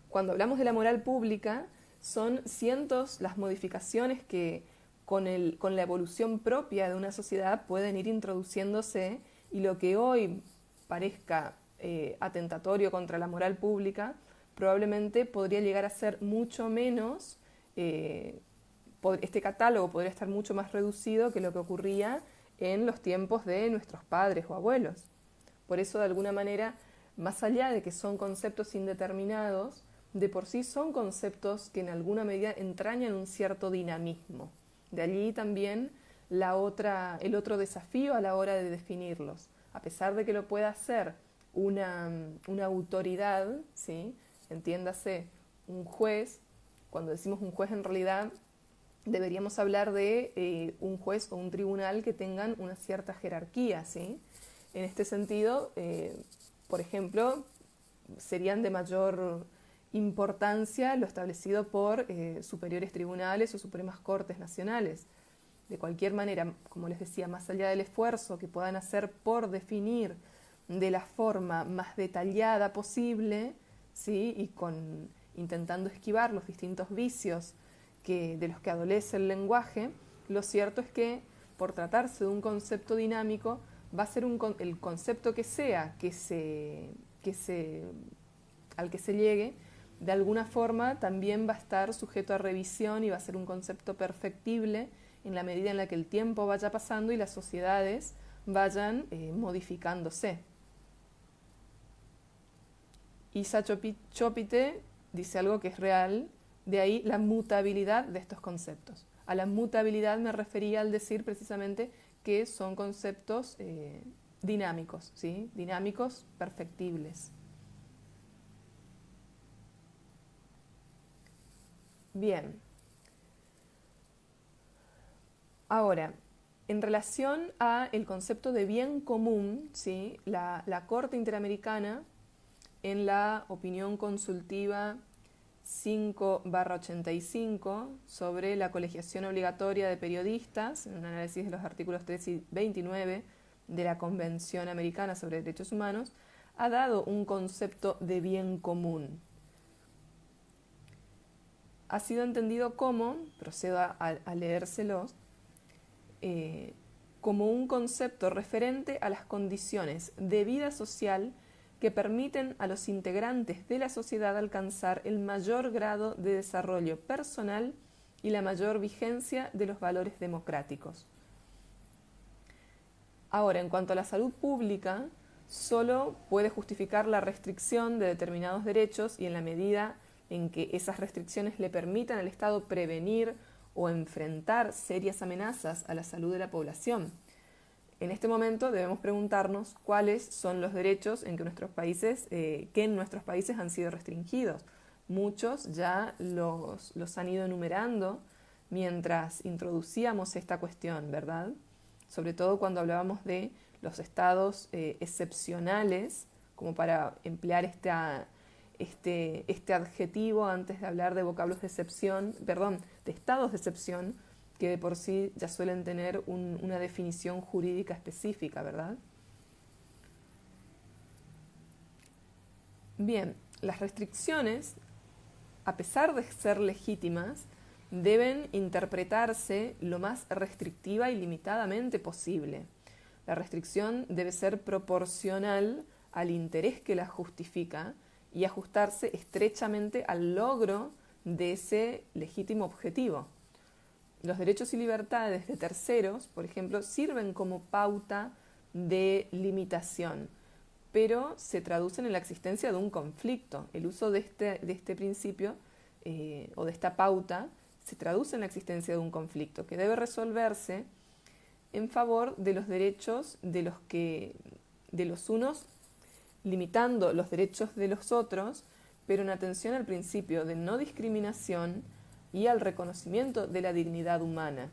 Cuando hablamos de la moral pública, son cientos las modificaciones que con la evolución propia de una sociedad pueden ir introduciéndose, y lo que hoy parezca atentatorio contra la moral pública probablemente podría llegar a ser mucho menos, este catálogo podría estar mucho más reducido que lo que ocurría en los tiempos de nuestros padres o abuelos. Por eso, de alguna manera, más allá de que son conceptos indeterminados, de por sí son conceptos que en alguna medida entrañan un cierto dinamismo. De allí también el otro desafío a la hora de definirlos. A pesar de que lo pueda hacer una autoridad, ¿sí?, entiéndase, un juez. Cuando decimos un juez, en realidad deberíamos hablar de un juez o un tribunal que tengan una cierta jerarquía, ¿sí? En este sentido, por ejemplo, serían de mayor importancia lo establecido por superiores tribunales o supremas cortes nacionales. De cualquier manera, como les decía, más allá del esfuerzo que puedan hacer por definir de la forma más detallada posible, ¿sí?, y intentando esquivar los distintos vicios de los que adolece el lenguaje, lo cierto es que, por tratarse de un concepto dinámico, va a ser el concepto que sea al que se llegue, de alguna forma también va a estar sujeto a revisión y va a ser un concepto perfectible en la medida en la que el tiempo vaya pasando y las sociedades vayan modificándose. Isa Chopite dice algo que es real, de ahí la mutabilidad de estos conceptos. A la mutabilidad me refería al decir precisamente que son conceptos dinámicos, ¿sí?, dinámicos, perfectibles. Bien. Ahora, en relación a el concepto de bien común, ¿sí?, la Corte Interamericana, en la opinión consultiva 5/85 sobre la colegiación obligatoria de periodistas, en un análisis de los artículos 3 y 29 de la Convención Americana sobre Derechos Humanos, ha dado un concepto de bien común. Ha sido entendido como, procedo a leérselos, como un concepto referente a las condiciones de vida social que permiten a los integrantes de la sociedad alcanzar el mayor grado de desarrollo personal y la mayor vigencia de los valores democráticos. Ahora, en cuanto a la salud pública, solo puede justificar la restricción de determinados derechos y en la medida en que esas restricciones le permitan al Estado prevenir o enfrentar serias amenazas a la salud de la población. En este momento debemos preguntarnos cuáles son los derechos que en nuestros países han sido restringidos. Muchos ya los han ido enumerando mientras introducíamos esta cuestión, ¿verdad? Sobre todo cuando hablábamos de los estados excepcionales, como para emplear este adjetivo antes de hablar de vocablos de excepción, de estados de excepción, que de por sí ya suelen tener una definición jurídica específica, ¿verdad? Bien, las restricciones, a pesar de ser legítimas, deben interpretarse lo más restrictiva y limitadamente posible. La restricción debe ser proporcional al interés que la justifica y ajustarse estrechamente al logro de ese legítimo objetivo. Los derechos y libertades de terceros, por ejemplo, sirven como pauta de limitación, pero se traducen en la existencia de un conflicto. El uso de este principio o de esta pauta se traduce en la existencia de un conflicto que debe resolverse en favor de los derechos de los unos, limitando los derechos de los otros, pero en atención al principio de no discriminación y al reconocimiento de la dignidad humana.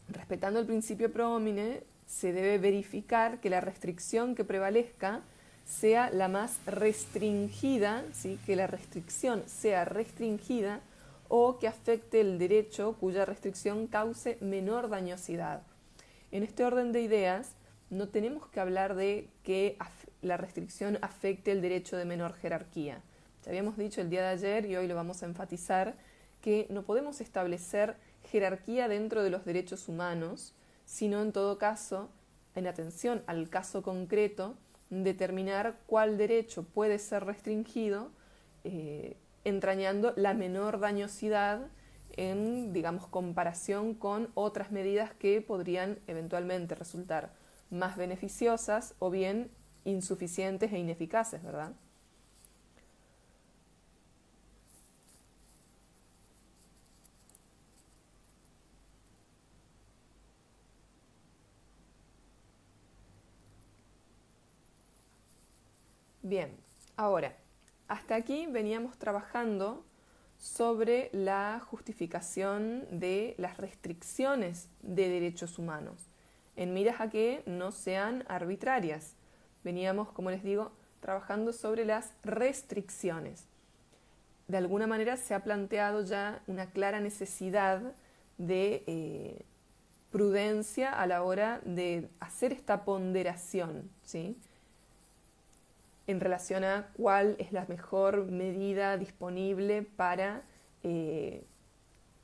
Respetando el principio pro homine, se debe verificar que la restricción que prevalezca sea la más restringida, ¿sí? Que la restricción sea restringida o que afecte el derecho cuya restricción cause menor dañosidad. En este orden de ideas, no tenemos que hablar de que la restricción afecte el derecho de menor jerarquía. Ya habíamos dicho el día de ayer y hoy lo vamos a enfatizar, que no podemos establecer jerarquía dentro de los derechos humanos, sino en todo caso, en atención al caso concreto, determinar cuál derecho puede ser restringido, entrañando la menor dañosidad en, comparación con otras medidas que podrían eventualmente resultar más beneficiosas o bien insuficientes e ineficaces, ¿verdad? Bien, ahora, hasta aquí veníamos trabajando sobre la justificación de las restricciones de derechos humanos, en miras a que no sean arbitrarias. Veníamos, como les digo, trabajando sobre las restricciones. De alguna manera se ha planteado ya una clara necesidad de prudencia a la hora de hacer esta ponderación, ¿sí?, en relación a cuál es la mejor medida disponible para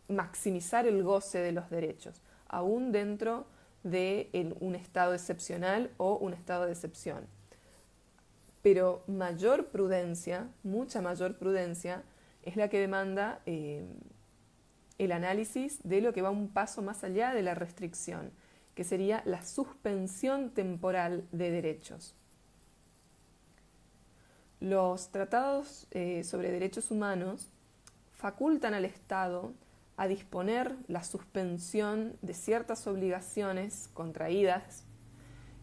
maximizar el goce de los derechos, aún dentro de un estado excepcional o un estado de excepción. Pero mayor prudencia, mucha mayor prudencia, es la que demanda el análisis de lo que va un paso más allá de la restricción, que sería la suspensión temporal de derechos. Los tratados sobre derechos humanos facultan al Estado a disponer la suspensión de ciertas obligaciones contraídas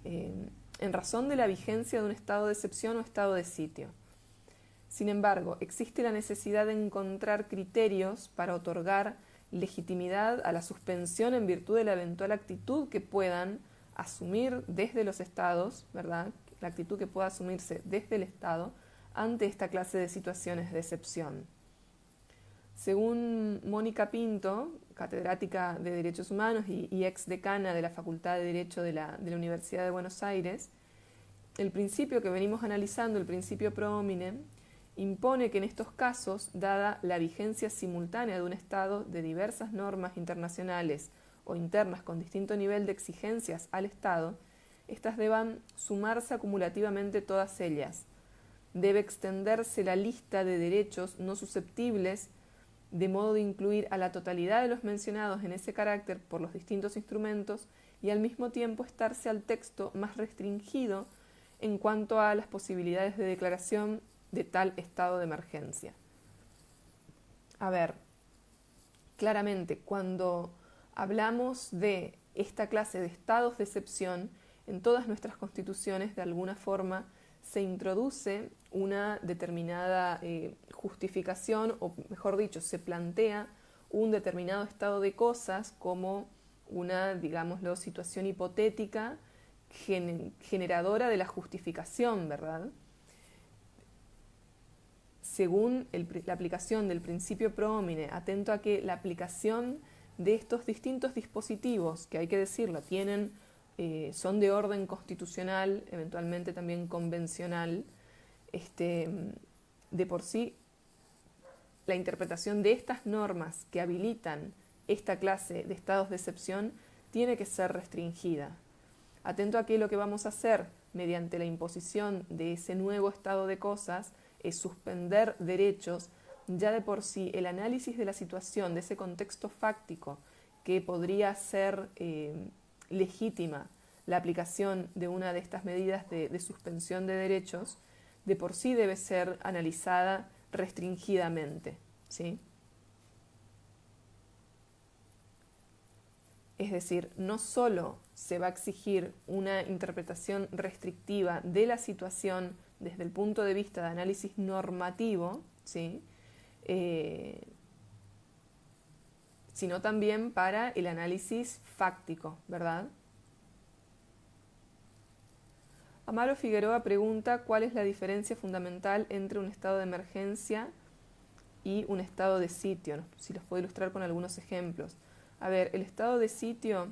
en razón de la vigencia de un estado de excepción o estado de sitio. Sin embargo, existe la necesidad de encontrar criterios para otorgar legitimidad a la suspensión en virtud de la eventual actitud que puedan asumir desde los estados, ¿verdad?, la actitud que pueda asumirse desde el Estado ante esta clase de situaciones de excepción. Según Mónica Pinto, catedrática de Derechos Humanos y ex decana de la Facultad de Derecho de la Universidad de Buenos Aires, el principio que venimos analizando, el principio pro homine, impone que en estos casos, dada la vigencia simultánea de un Estado de diversas normas internacionales o internas con distinto nivel de exigencias al Estado, éstas deban sumarse acumulativamente todas ellas. Debe extenderse la lista de derechos no susceptibles de modo de incluir a la totalidad de los mencionados en ese carácter por los distintos instrumentos y al mismo tiempo estarse al texto más restringido en cuanto a las posibilidades de declaración de tal estado de emergencia. A ver, claramente, cuando hablamos de esta clase de estados de excepción, en todas nuestras constituciones, de alguna forma, se introduce una determinada justificación, o mejor dicho, se plantea un determinado estado de cosas como una, digámoslo, situación hipotética generadora de la justificación, ¿verdad? Según la aplicación del principio pro homine, atento a que la aplicación de estos distintos dispositivos, que hay que decirlo, son de orden constitucional, eventualmente también convencional, de por sí la interpretación de estas normas que habilitan esta clase de estados de excepción tiene que ser restringida. Atento a que lo que vamos a hacer mediante la imposición de ese nuevo estado de cosas es suspender derechos. Ya de por sí el análisis de la situación, de ese contexto fáctico que podría ser legítima la aplicación de una de estas medidas de suspensión de derechos, de por sí debe ser analizada restringidamente, ¿sí? Es decir, no solo se va a exigir una interpretación restrictiva de la situación desde el punto de vista de análisis normativo, ¿sí? Sino también para el análisis fáctico, ¿verdad? Amaro Figueroa pregunta cuál es la diferencia fundamental entre un estado de emergencia y un estado de sitio, ¿no? Si los puedo ilustrar con algunos ejemplos. A ver, el estado de sitio,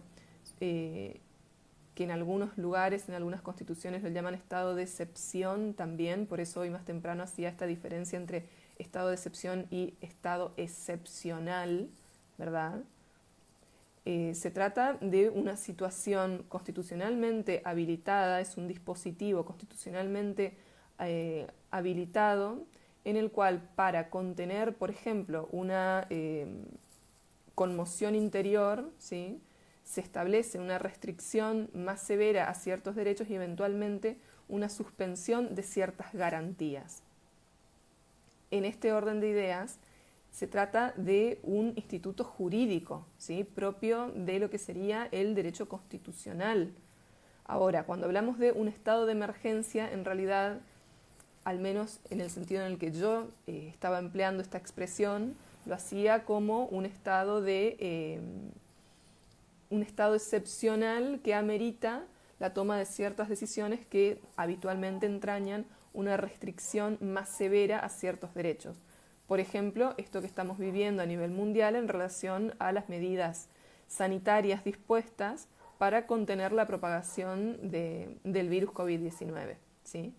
que en algunos lugares, en algunas constituciones lo llaman estado de excepción también, por eso hoy más temprano hacía esta diferencia entre estado de excepción y estado excepcional, ¿verdad? Se trata de una situación constitucionalmente habilitada, es un dispositivo constitucionalmente habilitado en el cual para contener, por ejemplo, una conmoción interior, ¿sí?, se establece una restricción más severa a ciertos derechos y eventualmente una suspensión de ciertas garantías. En este orden de ideas, se trata de un instituto jurídico, ¿sí?, propio de lo que sería el derecho constitucional. Ahora, cuando hablamos de un estado de emergencia, en realidad, al menos en el sentido en el que yo estaba empleando esta expresión, lo hacía como un estado excepcional que amerita la toma de ciertas decisiones que habitualmente entrañan una restricción más severa a ciertos derechos. Por ejemplo, esto que estamos viviendo a nivel mundial en relación a las medidas sanitarias dispuestas para contener la propagación del virus COVID-19, ¿sí?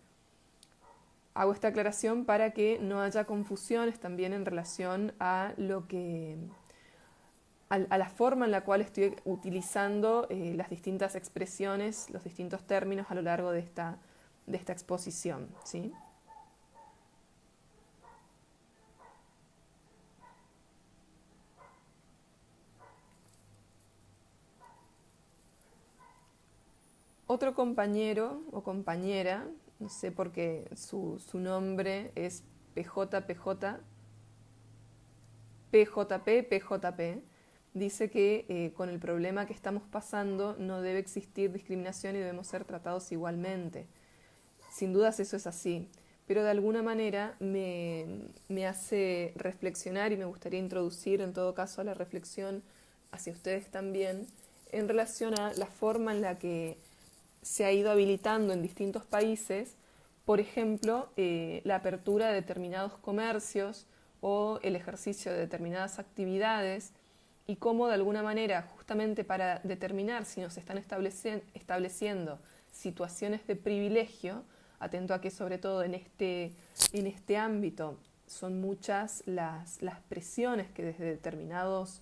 Hago esta aclaración para que no haya confusiones también en relación a la forma en la cual estoy utilizando las distintas expresiones, los distintos términos a lo largo de esta exposición, ¿sí? Otro compañero o compañera, no sé por qué su nombre es PJPJ, PJP, dice que con el problema que estamos pasando no debe existir discriminación y debemos ser tratados igualmente. Sin dudas eso es así, pero de alguna manera me hace reflexionar y me gustaría introducir en todo caso a la reflexión hacia ustedes también en relación a la forma en la que se ha ido habilitando en distintos países por ejemplo, la apertura de determinados comercios o el ejercicio de determinadas actividades, y cómo de alguna manera, justamente para determinar si nos están estableciendo situaciones de privilegio, atento a que sobre todo en este ámbito son muchas las presiones que desde determinados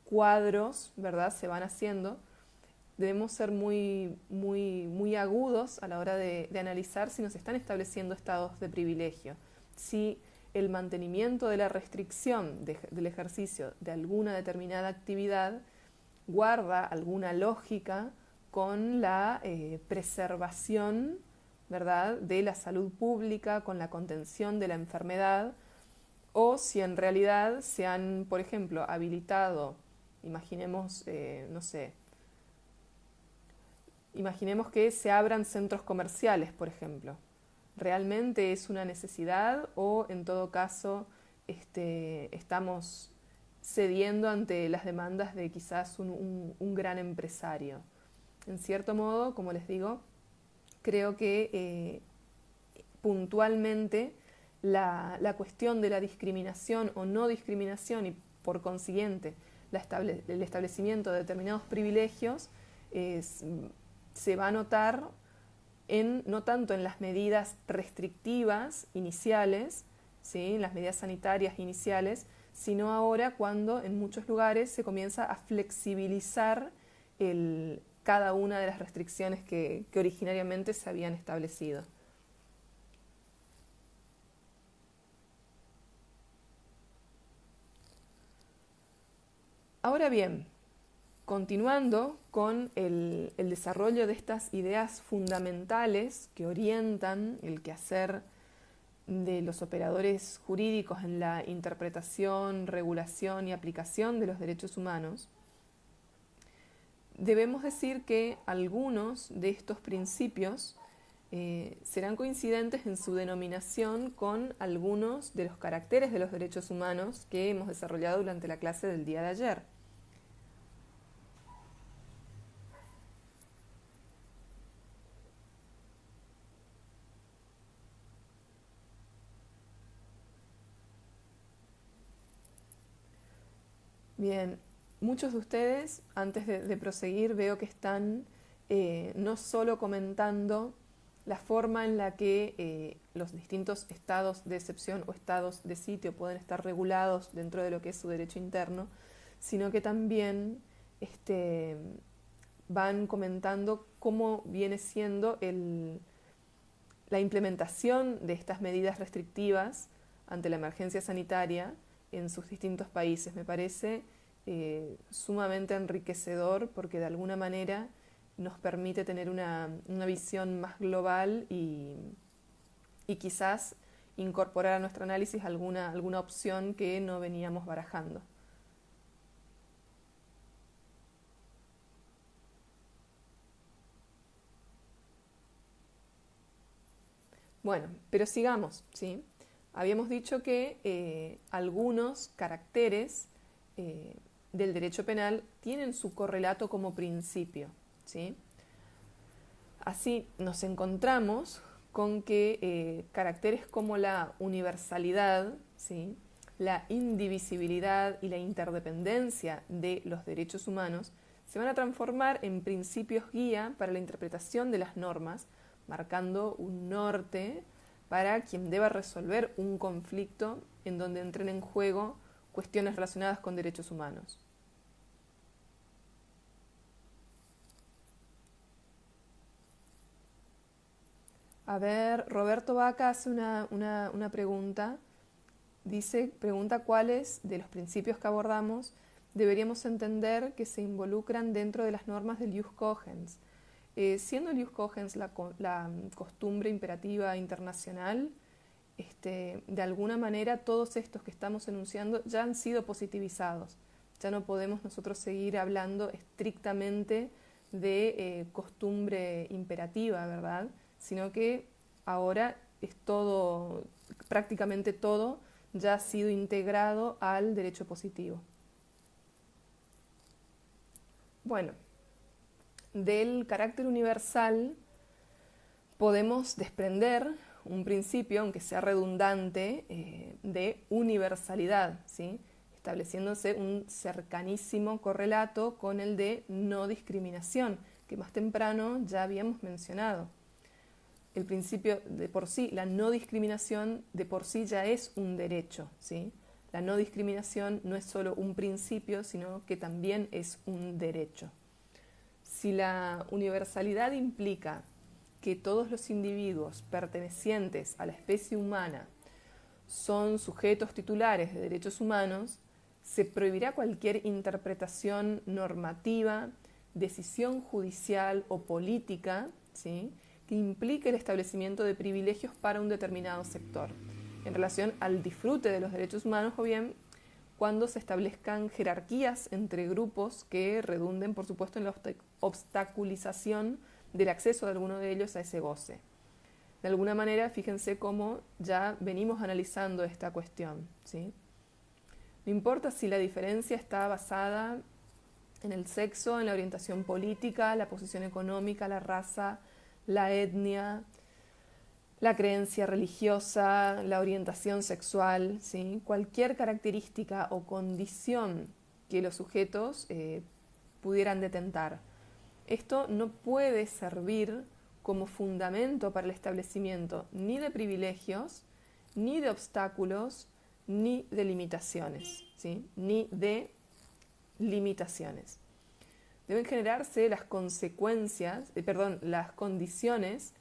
cuadros, ¿verdad?, se van haciendo. Debemos ser muy agudos a la hora de analizar si nos están estableciendo estados de privilegio, si el mantenimiento de la restricción del ejercicio de alguna determinada actividad guarda alguna lógica con la preservación, ¿verdad?, de la salud pública, con la contención de la enfermedad, o si en realidad se han, por ejemplo, habilitado, imaginemos, no sé, imaginemos que se abran centros comerciales, por ejemplo. ¿Realmente es una necesidad o en todo caso estamos cediendo ante las demandas de quizás un gran empresario? En cierto modo, como les digo, creo que puntualmente la cuestión de la discriminación o no discriminación y por consiguiente el establecimiento de determinados privilegios se va a notar no tanto en las medidas restrictivas iniciales, ¿sí?, las medidas sanitarias iniciales, sino ahora cuando en muchos lugares se comienza a flexibilizar cada una de las restricciones que originariamente se habían establecido. Ahora bien, continuando con el desarrollo de estas ideas fundamentales que orientan el quehacer de los operadores jurídicos en la interpretación, regulación y aplicación de los derechos humanos, debemos decir que algunos de estos principios serán coincidentes en su denominación con algunos de los caracteres de los derechos humanos que hemos desarrollado durante la clase del día de ayer. Bien, muchos de ustedes, antes de proseguir, veo que están no solo comentando la forma en la que los distintos estados de excepción o estados de sitio pueden estar regulados dentro de lo que es su derecho interno, sino que también van comentando cómo viene siendo la implementación de estas medidas restrictivas ante la emergencia sanitaria en sus distintos países. Me parece sumamente enriquecedor porque de alguna manera nos permite tener una visión más global y quizás incorporar a nuestro análisis alguna opción que no veníamos barajando. Bueno, pero sigamos, ¿sí? Habíamos dicho que algunos caracteres del derecho penal tienen su correlato como principio, ¿sí? Así nos encontramos con que caracteres como la universalidad, ¿sí?, la indivisibilidad y la interdependencia de los derechos humanos se van a transformar en principios guía para la interpretación de las normas, marcando un norte para quien deba resolver un conflicto en donde entren en juego cuestiones relacionadas con derechos humanos. A ver, Roberto Vaca hace una pregunta. Pregunta cuáles de los principios que abordamos deberíamos entender que se involucran dentro de las normas del ius cogens. Siendo el ius cogens la costumbre imperativa internacional, de alguna manera todos estos que estamos enunciando ya han sido positivizados. Ya no podemos nosotros seguir hablando estrictamente de costumbre imperativa, ¿verdad?, sino que ahora es todo, prácticamente todo, ya ha sido integrado al derecho positivo. Bueno, del carácter universal podemos desprender un principio, aunque sea redundante, de universalidad, ¿sí? Estableciéndose un cercanísimo correlato con el de no discriminación, que más temprano ya habíamos mencionado. El principio de por sí, la no discriminación de por sí ya es un derecho, ¿sí? La no discriminación no es solo un principio, sino que también es un derecho. Si la universalidad implica que todos los individuos pertenecientes a la especie humana son sujetos titulares de derechos humanos, se prohibirá cualquier interpretación normativa, decisión judicial o política, ¿sí?, que implique el establecimiento de privilegios para un determinado sector, en relación al disfrute de los derechos humanos o bien cuando se establezcan jerarquías entre grupos que redunden, por supuesto, en la obstaculización del acceso de alguno de ellos a ese goce. De alguna manera, fíjense cómo ya venimos analizando esta cuestión, ¿sí? No importa si la diferencia está basada en el sexo, en la orientación política, la posición económica, la raza, la etnia, la creencia religiosa, la orientación sexual, ¿sí? Cualquier característica o condición que los sujetos pudieran detentar. Esto no puede servir como fundamento para el establecimiento ni de privilegios, ni de obstáculos, ni de limitaciones, ¿sí? Ni de limitaciones. Deben generarse las las condiciones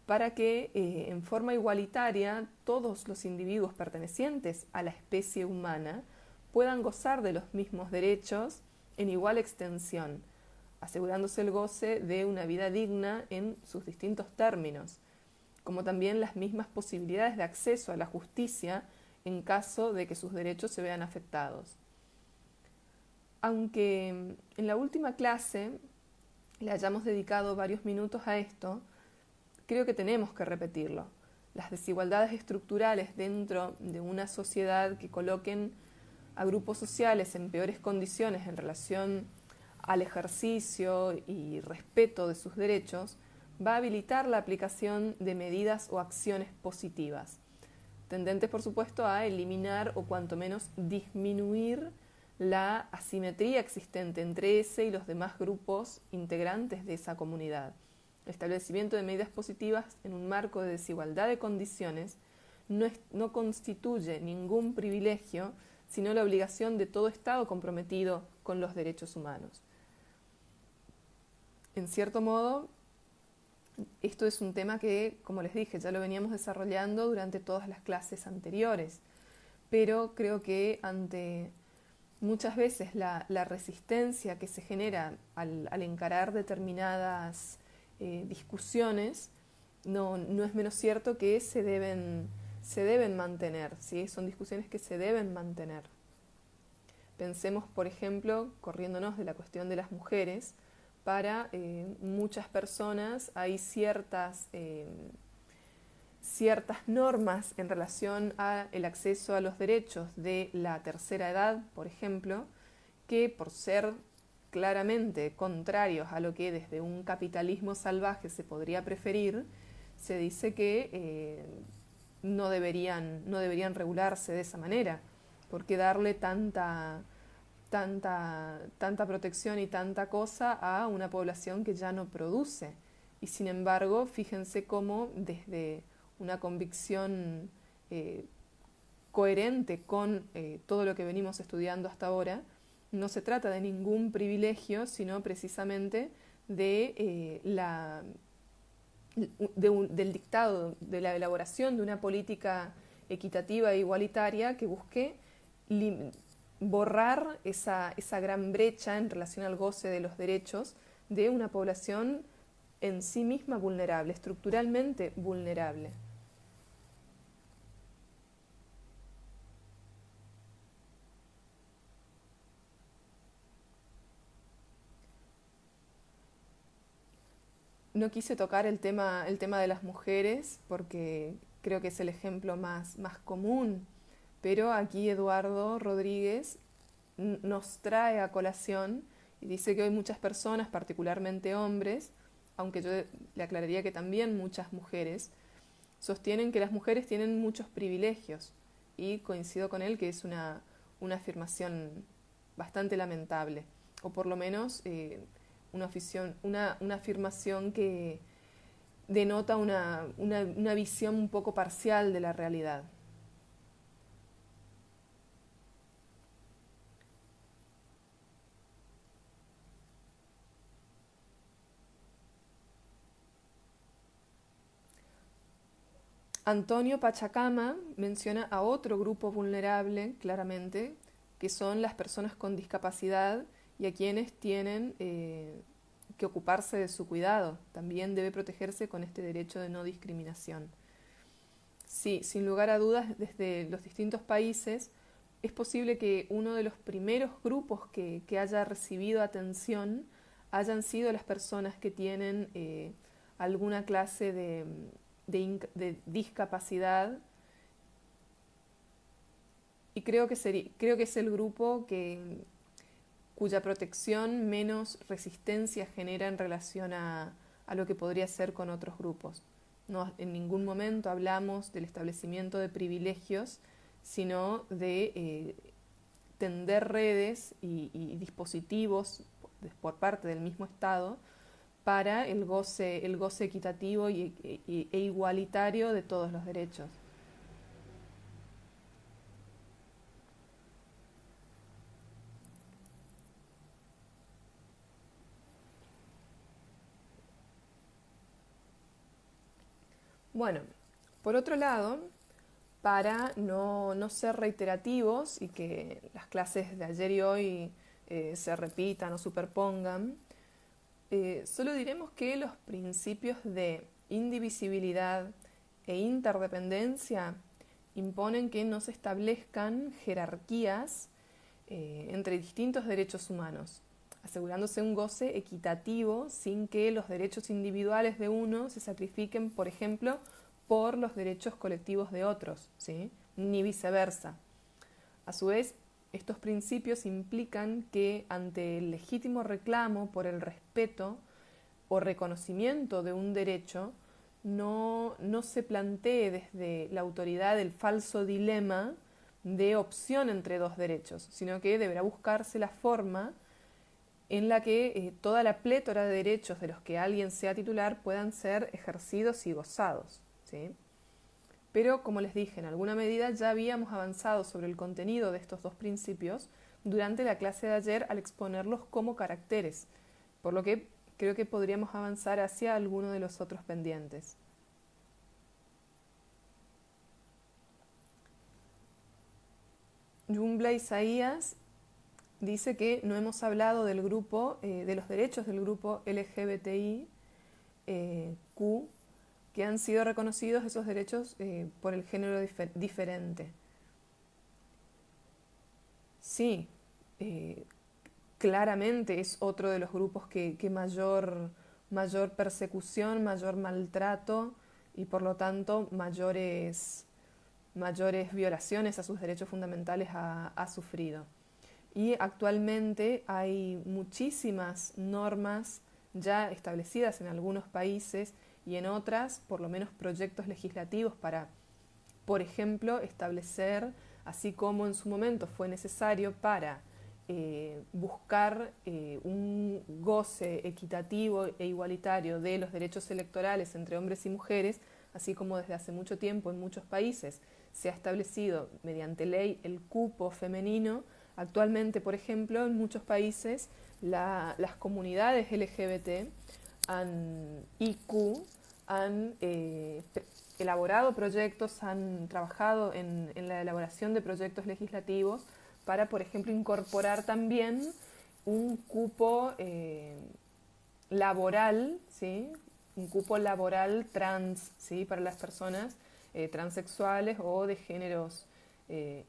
para que en forma igualitaria todos los individuos pertenecientes a la especie humana puedan gozar de los mismos derechos en igual extensión, asegurándose el goce de una vida digna en sus distintos términos, como también las mismas posibilidades de acceso a la justicia en caso de que sus derechos se vean afectados. Aunque en la última clase le hayamos dedicado varios minutos a esto, creo que tenemos que repetirlo. Las desigualdades estructurales dentro de una sociedad que coloquen a grupos sociales en peores condiciones en relación al ejercicio y respeto de sus derechos va a habilitar la aplicación de medidas o acciones positivas, tendentes por supuesto a eliminar o cuanto menos disminuir la asimetría existente entre ese y los demás grupos integrantes de esa comunidad. El establecimiento de medidas positivas en un marco de desigualdad de condiciones no constituye ningún privilegio, sino la obligación de todo Estado comprometido con los derechos humanos. En cierto modo, esto es un tema que, como les dije, ya lo veníamos desarrollando durante todas las clases anteriores, pero creo que ante muchas veces la resistencia que se genera al encarar determinadas discusiones, no es menos cierto que se deben mantener, ¿sí? Son discusiones que se deben mantener. Pensemos, por ejemplo, corriéndonos de la cuestión de las mujeres, para muchas personas hay ciertas normas en relación al acceso a los derechos de la tercera edad, por ejemplo, que por ser claramente contrarios a lo que desde un capitalismo salvaje se podría preferir, se dice que no deberían regularse de esa manera, porque darle tanta protección y tanta cosa a una población que ya no produce. Y sin embargo, fíjense cómo desde una convicción coherente con todo lo que venimos estudiando hasta ahora, no se trata de ningún privilegio, sino precisamente del dictado, de la elaboración de una política equitativa e igualitaria que busque borrar esa gran brecha en relación al goce de los derechos de una población en sí misma vulnerable, estructuralmente vulnerable. No quise tocar el tema de las mujeres porque creo que es el ejemplo más común, pero aquí Eduardo Rodríguez nos trae a colación y dice que hoy muchas personas, particularmente hombres, aunque yo le aclararía que también muchas mujeres, sostienen que las mujeres tienen muchos privilegios y coincido con él que es una afirmación bastante lamentable, o por lo menos una afirmación que denota una visión un poco parcial de la realidad. Antonio Pachacama menciona a otro grupo vulnerable, claramente, que son las personas con discapacidad y a quienes tienen que ocuparse de su cuidado. También debe protegerse con este derecho de no discriminación. Sí, sin lugar a dudas, desde los distintos países es posible que uno de los primeros grupos que haya recibido atención hayan sido las personas que tienen alguna clase de discapacidad, y creo que es el grupo cuya protección menos resistencia genera en relación a lo que podría ser con otros grupos. No, en ningún momento hablamos del establecimiento de privilegios, sino de tender redes y dispositivos por parte del mismo Estado para el goce equitativo e igualitario de todos los derechos. Bueno, por otro lado, para no ser reiterativos y que las clases de ayer y hoy se repitan o superpongan, solo diremos que los principios de indivisibilidad e interdependencia imponen que no se establezcan jerarquías entre distintos derechos humanos, asegurándose un goce equitativo sin que los derechos individuales de uno se sacrifiquen, por ejemplo, por los derechos colectivos de otros, ¿sí? Ni viceversa. A su vez, estos principios implican que ante el legítimo reclamo por el respeto o reconocimiento de un derecho, no se plantee desde la autoridad el falso dilema de opción entre dos derechos, sino que deberá buscarse la forma en la que toda la plétora de derechos de los que alguien sea titular puedan ser ejercidos y gozados, ¿sí? Pero, como les dije, en alguna medida ya habíamos avanzado sobre el contenido de estos dos principios durante la clase de ayer al exponerlos como caracteres, por lo que creo que podríamos avanzar hacia alguno de los otros pendientes. Yumbla Isaías dice que no hemos hablado del grupo, de los derechos del grupo LGBTI Q, que han sido reconocidos esos derechos por el género diferente. Sí, claramente es otro de los grupos que mayor persecución, mayor maltrato y por lo tanto mayores violaciones a sus derechos fundamentales ha sufrido. Y actualmente hay muchísimas normas ya establecidas en algunos países y en otras, por lo menos proyectos legislativos para, por ejemplo, establecer, así como en su momento fue necesario para buscar un goce equitativo e igualitario de los derechos electorales entre hombres y mujeres, así como desde hace mucho tiempo en muchos países se ha establecido mediante ley el cupo femenino. Actualmente, por ejemplo, en muchos países las comunidades LGBT han elaborado proyectos, han trabajado en la elaboración de proyectos legislativos para, por ejemplo, incorporar también un cupo laboral, ¿sí? Un cupo laboral trans, ¿sí? Para las personas transexuales o de géneros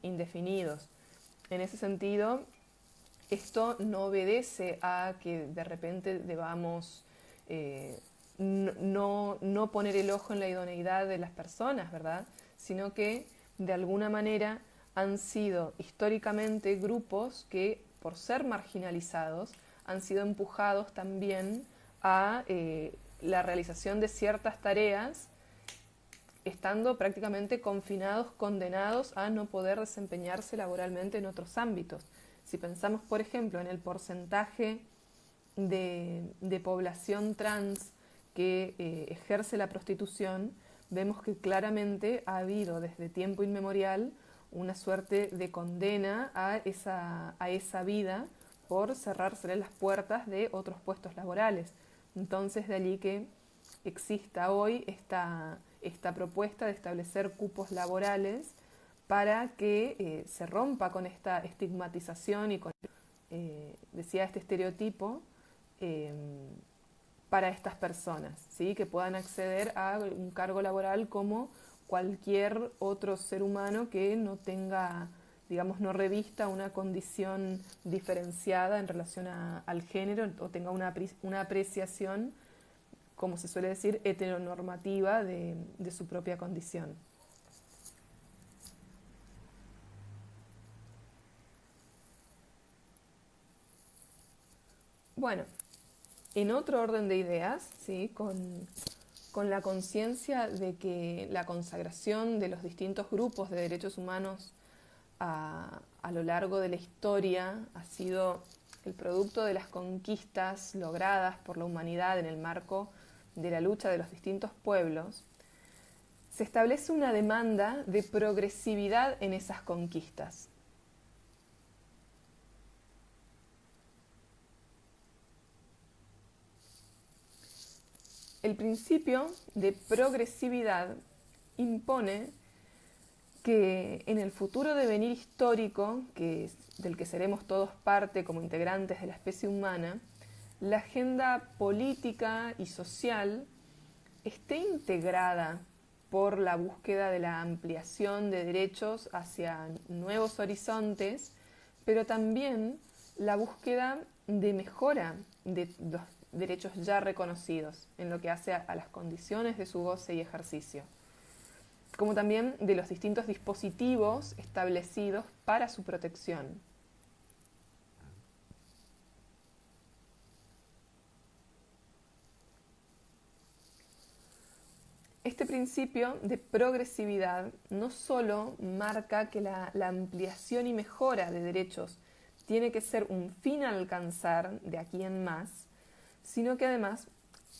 indefinidos. En ese sentido, esto no obedece a que de repente debamos no poner el ojo en la idoneidad de las personas, ¿verdad? Sino que de alguna manera han sido históricamente grupos que, por ser marginalizados, han sido empujados también a la realización de ciertas tareas estando prácticamente confinados, condenados a no poder desempeñarse laboralmente en otros ámbitos. Si pensamos, por ejemplo, en el porcentaje de población trans que ejerce la prostitución, vemos que claramente ha habido desde tiempo inmemorial una suerte de condena a esa vida por cerrársele las puertas de otros puestos laborales. Entonces, de allí que exista hoy esta propuesta de establecer cupos laborales para que se rompa con esta estigmatización y con, decía, este estereotipo eh, para estas personas, ¿sí? Que puedan acceder a un cargo laboral como cualquier otro ser humano que no tenga, digamos, no revista una condición diferenciada en relación al género o tenga una apreciación, como se suele decir, heteronormativa de su propia condición. Bueno, en otro orden de ideas, ¿sí? Con la conciencia de que la consagración de los distintos grupos de derechos humanos a lo largo de la historia ha sido el producto de las conquistas logradas por la humanidad en el marco de la lucha de los distintos pueblos, se establece una demanda de progresividad en esas conquistas. El principio de progresividad impone que en el futuro devenir histórico, del que seremos todos parte como integrantes de la especie humana, la agenda política y social esté integrada por la búsqueda de la ampliación de derechos hacia nuevos horizontes, pero también la búsqueda de mejora de los derechos ya reconocidos en lo que hace a las condiciones de su goce y ejercicio, como también de los distintos dispositivos establecidos para su protección. Este principio de progresividad no solo marca que la ampliación y mejora de derechos tiene que ser un fin a alcanzar de aquí en más, sino que además,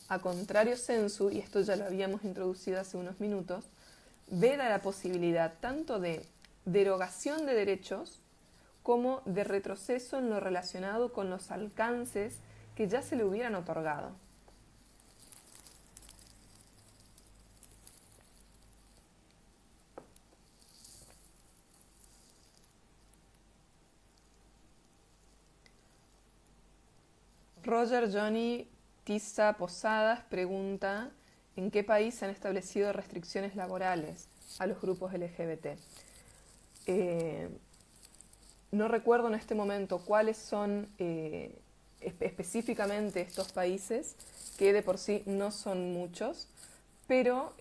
a contrario sensu, y esto ya lo habíamos introducido hace unos minutos, veda la posibilidad tanto de derogación de derechos como de retroceso en lo relacionado con los alcances que ya se le hubieran otorgado. Roger Johnny Tiza Posadas pregunta ¿en qué país se han establecido restricciones laborales a los grupos LGBT? No recuerdo en este momento cuáles son específicamente estos países, que de por sí no son muchos, pero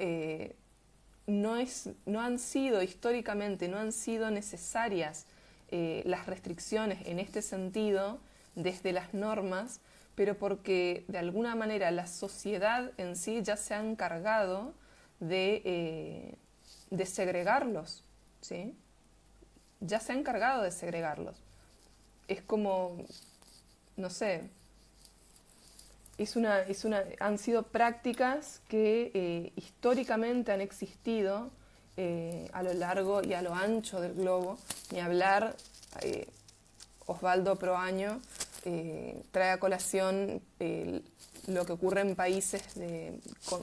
no han sido históricamente, no han sido necesarias las restricciones en este sentido desde las normas, pero porque de alguna manera la sociedad en sí ya se ha encargado de segregarlos, ¿sí? Ya se ha encargado de segregarlos. Es como, no sé, han sido prácticas que históricamente han existido a lo largo y a lo ancho del globo. Ni hablar, Osvaldo Proaño trae a colación lo que ocurre en países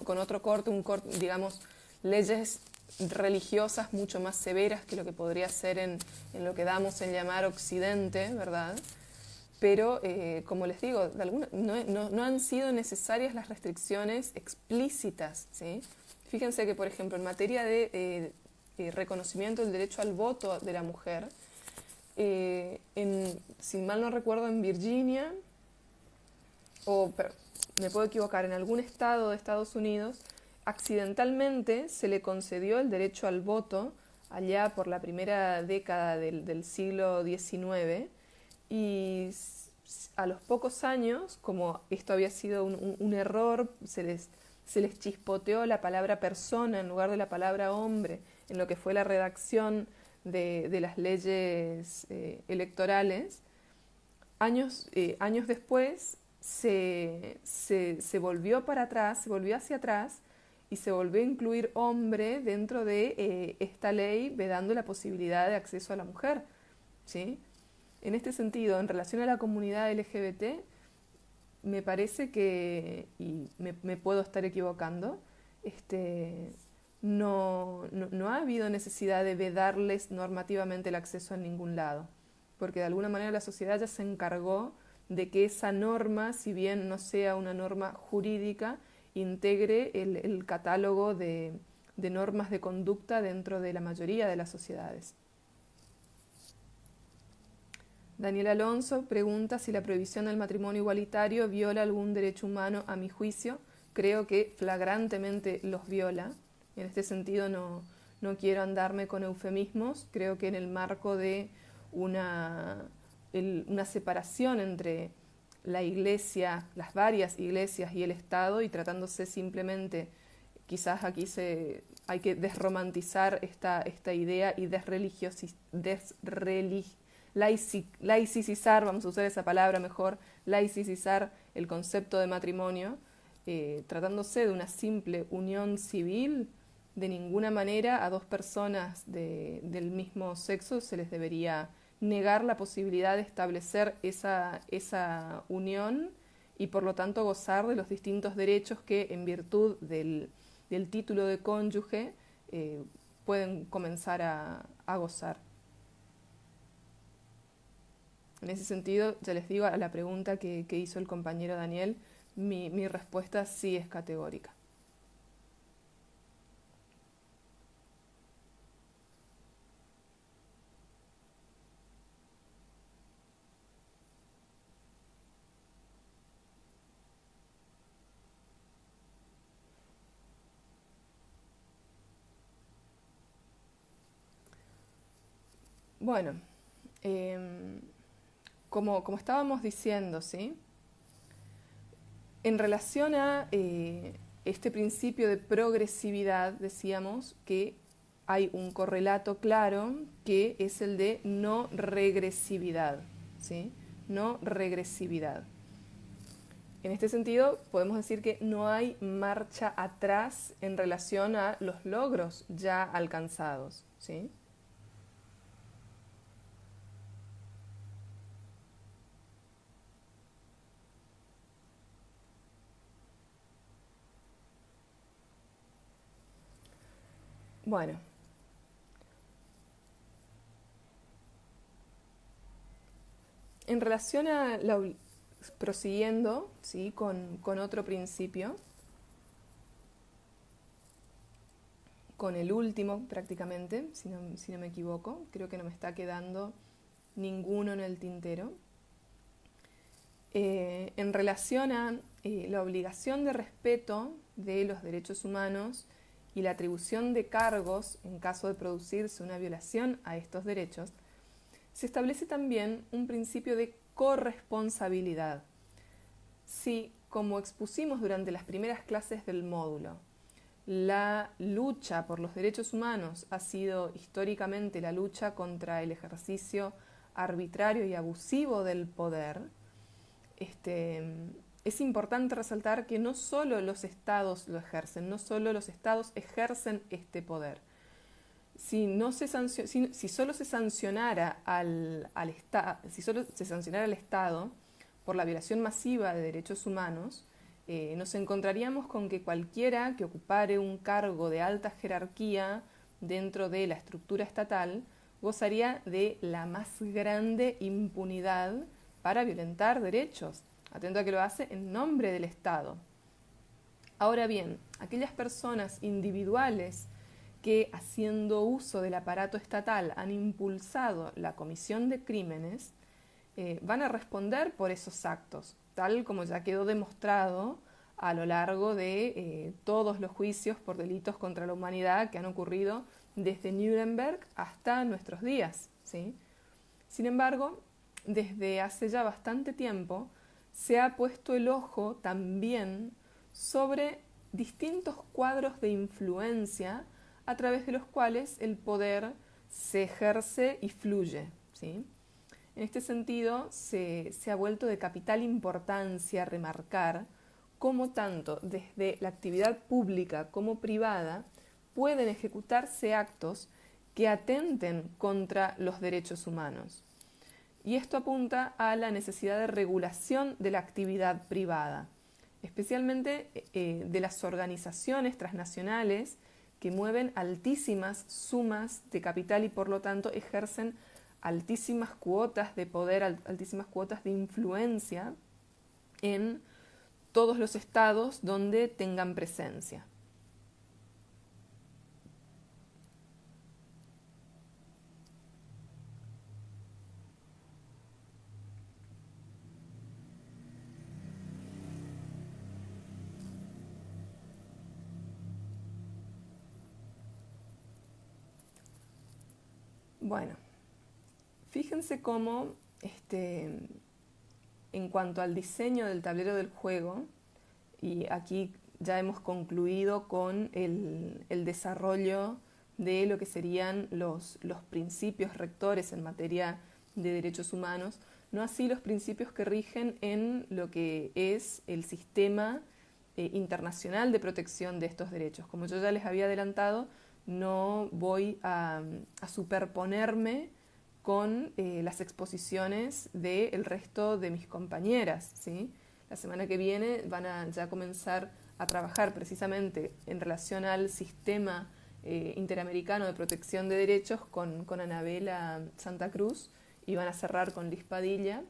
con otro corte, digamos, leyes religiosas mucho más severas que lo que podría ser en lo que damos en llamar Occidente, ¿verdad? Pero, como les digo, no han sido necesarias las restricciones explícitas, ¿sí? Fíjense que, por ejemplo, en materia de reconocimiento del derecho al voto de la mujer, si mal no recuerdo, en Virginia, me puedo equivocar, en algún estado de Estados Unidos, accidentalmente se le concedió el derecho al voto allá por la primera década del siglo XIX, y a los pocos años, como esto había sido un error, se les se les chispoteó la palabra persona en lugar de la palabra hombre en lo que fue la redacción de las leyes electorales, años después se volvió para atrás, se volvió hacia atrás y se volvió a incluir hombre dentro de esta ley, vedando la posibilidad de acceso a la mujer, ¿sí? En este sentido, en relación a la comunidad LGBT, me parece que, y me puedo estar equivocando, no ha habido necesidad de vedarles normativamente el acceso en ningún lado, porque de alguna manera la sociedad ya se encargó de que esa norma, si bien no sea una norma jurídica, integre el catálogo de normas de conducta dentro de la mayoría de las sociedades. Daniel Alonso pregunta si la prohibición del matrimonio igualitario viola algún derecho humano. A mi juicio, creo que flagrantemente los viola. En este sentido no quiero andarme con eufemismos. Creo que en el marco de una separación entre la Iglesia, las varias iglesias y el Estado, y tratándose simplemente, quizás aquí hay que desromantizar esta idea y laicizar, vamos a usar esa palabra mejor, laicizar el concepto de matrimonio, tratándose de una simple unión civil. De ninguna manera a dos personas del mismo sexo se les debería negar la posibilidad de establecer esa unión y por lo tanto gozar de los distintos derechos que en virtud del título de cónyuge pueden comenzar a gozar. En ese sentido, ya les digo, a la pregunta que hizo el compañero Daniel, mi respuesta sí es categórica. Bueno, como estábamos diciendo, ¿sí? En relación a este principio de progresividad, decíamos que hay un correlato claro que es el de no regresividad, ¿sí? No regresividad. En este sentido, podemos decir que no hay marcha atrás en relación a los logros ya alcanzados, ¿sí? Bueno, en relación a prosiguiendo, ¿sí? con otro principio, con el último prácticamente, si no me equivoco, creo que no me está quedando ninguno en el tintero. En relación a la obligación de respeto de los derechos humanos y la atribución de cargos en caso de producirse una violación a estos derechos, se establece también un principio de corresponsabilidad. Si, como expusimos durante las primeras clases del módulo, la lucha por los derechos humanos ha sido históricamente la lucha contra el ejercicio arbitrario y abusivo del poder, es importante resaltar que no solo los estados lo ejercen, no solo los estados ejercen este poder. Si solo se sancionara al Estado por la violación masiva de derechos humanos, nos encontraríamos con que cualquiera que ocupare un cargo de alta jerarquía dentro de la estructura estatal gozaría de la más grande impunidad para violentar derechos, atento a que lo hace en nombre del Estado. Ahora bien, aquellas personas individuales que, haciendo uso del aparato estatal, han impulsado la comisión de crímenes, van a responder por esos actos, tal como ya quedó demostrado a lo largo de todos los juicios por delitos contra la humanidad que han ocurrido desde Nuremberg hasta nuestros días, ¿sí? Sin embargo, desde hace ya bastante tiempo se ha puesto el ojo también sobre distintos cuadros de influencia a través de los cuales el poder se ejerce y fluye, ¿sí? En este sentido, se ha vuelto de capital importancia remarcar cómo tanto desde la actividad pública como privada pueden ejecutarse actos que atenten contra los derechos humanos. Y esto apunta a la necesidad de regulación de la actividad privada, especialmente de las organizaciones transnacionales que mueven altísimas sumas de capital y por lo tanto ejercen altísimas cuotas de poder, altísimas cuotas de influencia en todos los estados donde tengan presencia. Bueno, fíjense cómo en cuanto al diseño del tablero del juego, y aquí ya hemos concluido con el desarrollo de lo que serían los principios rectores en materia de derechos humanos, no así los principios que rigen en lo que es el sistema internacional de protección de estos derechos. Como yo ya les había adelantado, no voy a superponerme con las exposiciones del resto de mis compañeras, ¿sí? La semana que viene van a ya comenzar a trabajar precisamente en relación al sistema interamericano de protección de derechos con Anabela Santa Cruz y van a cerrar con Liz Padilla,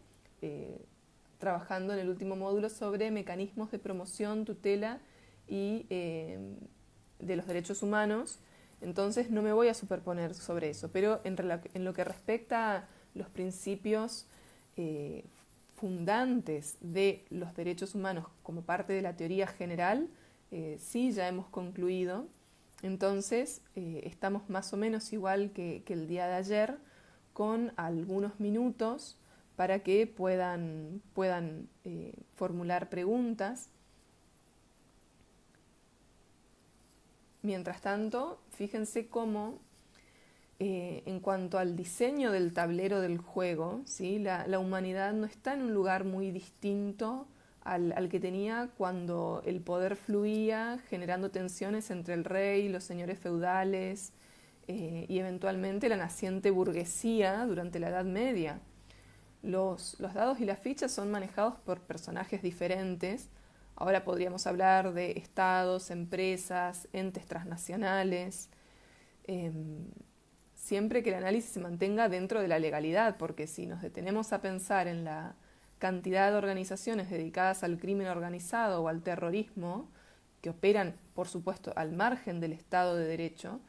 trabajando en el último módulo sobre mecanismos de promoción, tutela y de los derechos humanos. Entonces no me voy a superponer sobre eso, pero en lo que respecta a los principios fundantes de los derechos humanos como parte de la teoría general, sí, ya hemos concluido. Entonces estamos más o menos igual que el día de ayer, con algunos minutos para que puedan formular preguntas. Mientras tanto, fíjense cómo en cuanto al diseño del tablero del juego, ¿sí? La humanidad no está en un lugar muy distinto al que tenía cuando el poder fluía, generando tensiones entre el rey, los señores feudales y eventualmente la naciente burguesía durante la Edad Media. Los dados y las fichas son manejados por personajes diferentes. Ahora podríamos hablar de estados, empresas, entes transnacionales, siempre que el análisis se mantenga dentro de la legalidad, porque si nos detenemos a pensar en la cantidad de organizaciones dedicadas al crimen organizado o al terrorismo, que operan, por supuesto, al margen del Estado de Derecho,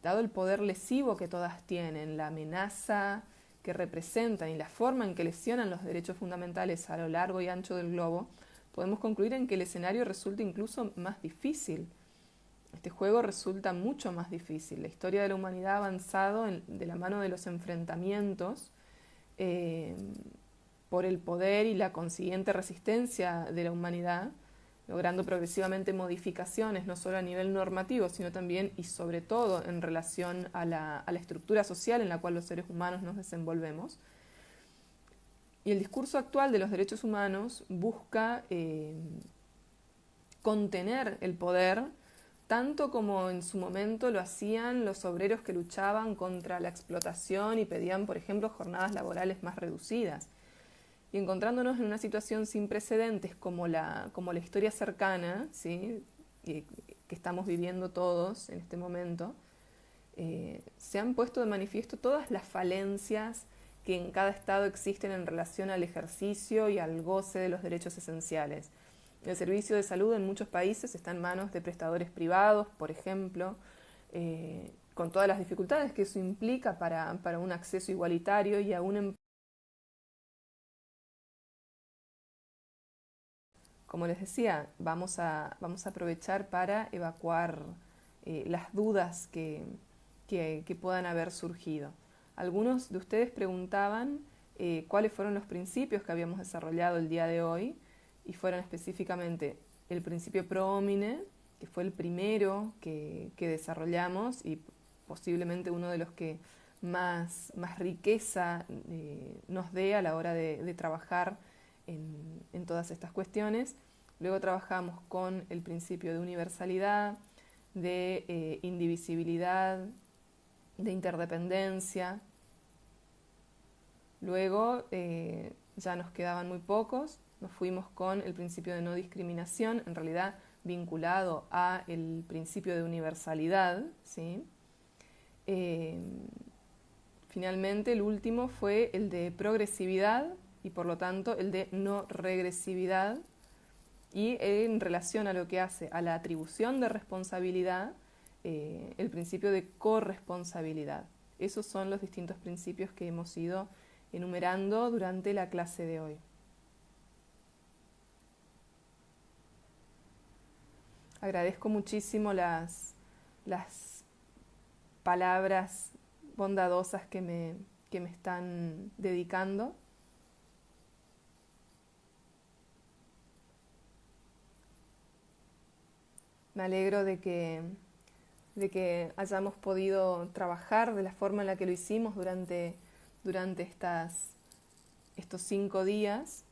dado el poder lesivo que todas tienen, la amenaza que representan y la forma en que lesionan los derechos fundamentales a lo largo y ancho del globo, podemos concluir en que el escenario resulta incluso más difícil. Este juego resulta mucho más difícil. La historia de la humanidad ha avanzado de la mano de los enfrentamientos por el poder y la consiguiente resistencia de la humanidad, logrando progresivamente modificaciones no solo a nivel normativo, sino también y sobre todo en relación a la estructura social en la cual los seres humanos nos desenvolvemos. Y el discurso actual de los derechos humanos busca contener el poder, tanto como en su momento lo hacían los obreros que luchaban contra la explotación y pedían, por ejemplo, jornadas laborales más reducidas. Y encontrándonos en una situación sin precedentes como la historia cercana, ¿sí? que estamos viviendo todos en este momento, se han puesto de manifiesto todas las falencias que en cada estado existen en relación al ejercicio y al goce de los derechos esenciales. El servicio de salud en muchos países está en manos de prestadores privados, por ejemplo, con todas las dificultades que eso implica para un acceso igualitario y a un... Como les decía, vamos a aprovechar para evacuar las dudas que puedan haber surgido. Algunos de ustedes preguntaban cuáles fueron los principios que habíamos desarrollado el día de hoy, y fueron específicamente el principio pro homine, que fue el primero que desarrollamos y posiblemente uno de los que más riqueza nos dé a la hora de trabajar en todas estas cuestiones. Luego trabajamos con el principio de universalidad, de indivisibilidad, de interdependencia. Luego ya nos quedaban muy pocos, nos fuimos con el principio de no discriminación, en realidad vinculado a el principio de universalidad, ¿sí? Finalmente el último fue el de progresividad y por lo tanto el de no regresividad, y en relación a lo que hace a la atribución de responsabilidad, el principio de corresponsabilidad. Esos son los distintos principios que hemos ido enumerando durante la clase de hoy. Agradezco muchísimo las palabras bondadosas que me están dedicando. Me alegro de que hayamos podido trabajar de la forma en la que lo hicimos durante estos 5 días.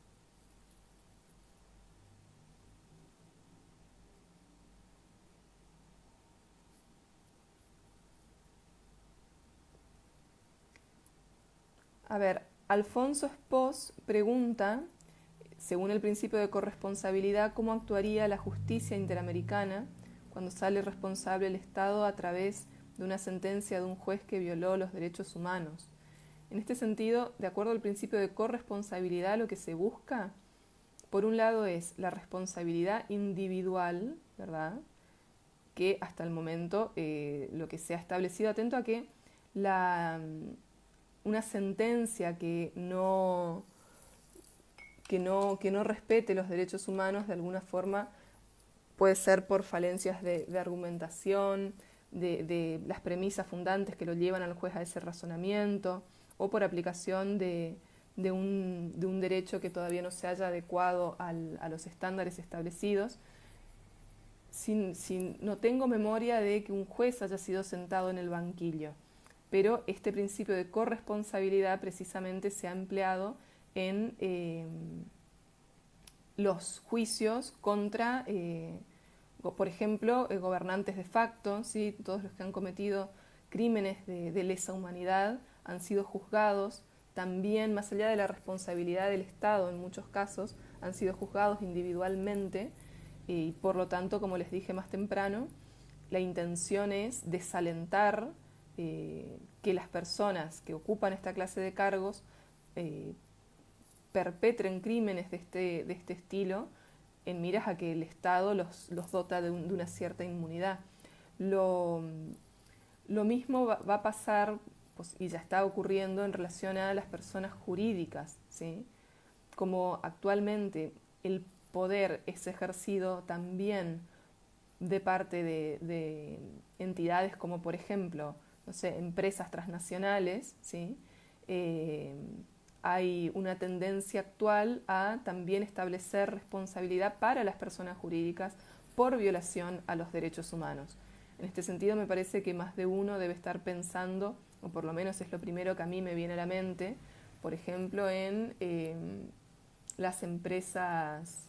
A ver, Alfonso Espós pregunta, según el principio de corresponsabilidad, ¿cómo actuaría la justicia interamericana cuando sale responsable el Estado a través de una sentencia de un juez que violó los derechos humanos? En este sentido, de acuerdo al principio de corresponsabilidad, lo que se busca, por un lado, es la responsabilidad individual, ¿verdad?, que hasta el momento lo que se ha establecido, atento a que una sentencia que no respete los derechos humanos de alguna forma puede ser por falencias de argumentación, de las premisas fundantes que lo llevan al juez a ese razonamiento, o por aplicación de un derecho que todavía no se haya adecuado a los estándares establecidos. No tengo memoria de que un juez haya sido sentado en el banquillo, pero este principio de corresponsabilidad precisamente se ha empleado en los juicios contra, por ejemplo, gobernantes de facto, ¿sí? Todos los que han cometido crímenes de lesa humanidad han sido juzgados también, más allá de la responsabilidad del Estado en muchos casos, han sido juzgados individualmente y por lo tanto, como les dije más temprano, la intención es desalentar que las personas que ocupan esta clase de cargos perpetren crímenes de este estilo en miras a que el Estado los dota de una cierta inmunidad. Lo mismo va a pasar, pues, y ya está ocurriendo en relación a las personas jurídicas, ¿sí? Como actualmente el poder es ejercido también de parte de entidades como, por ejemplo, no sé, empresas transnacionales, ¿sí? Hay una tendencia actual a también establecer responsabilidad para las personas jurídicas por violación a los derechos humanos. En este sentido, me parece que más de uno debe estar pensando, o por lo menos es lo primero que a mí me viene a la mente, por ejemplo, en las empresas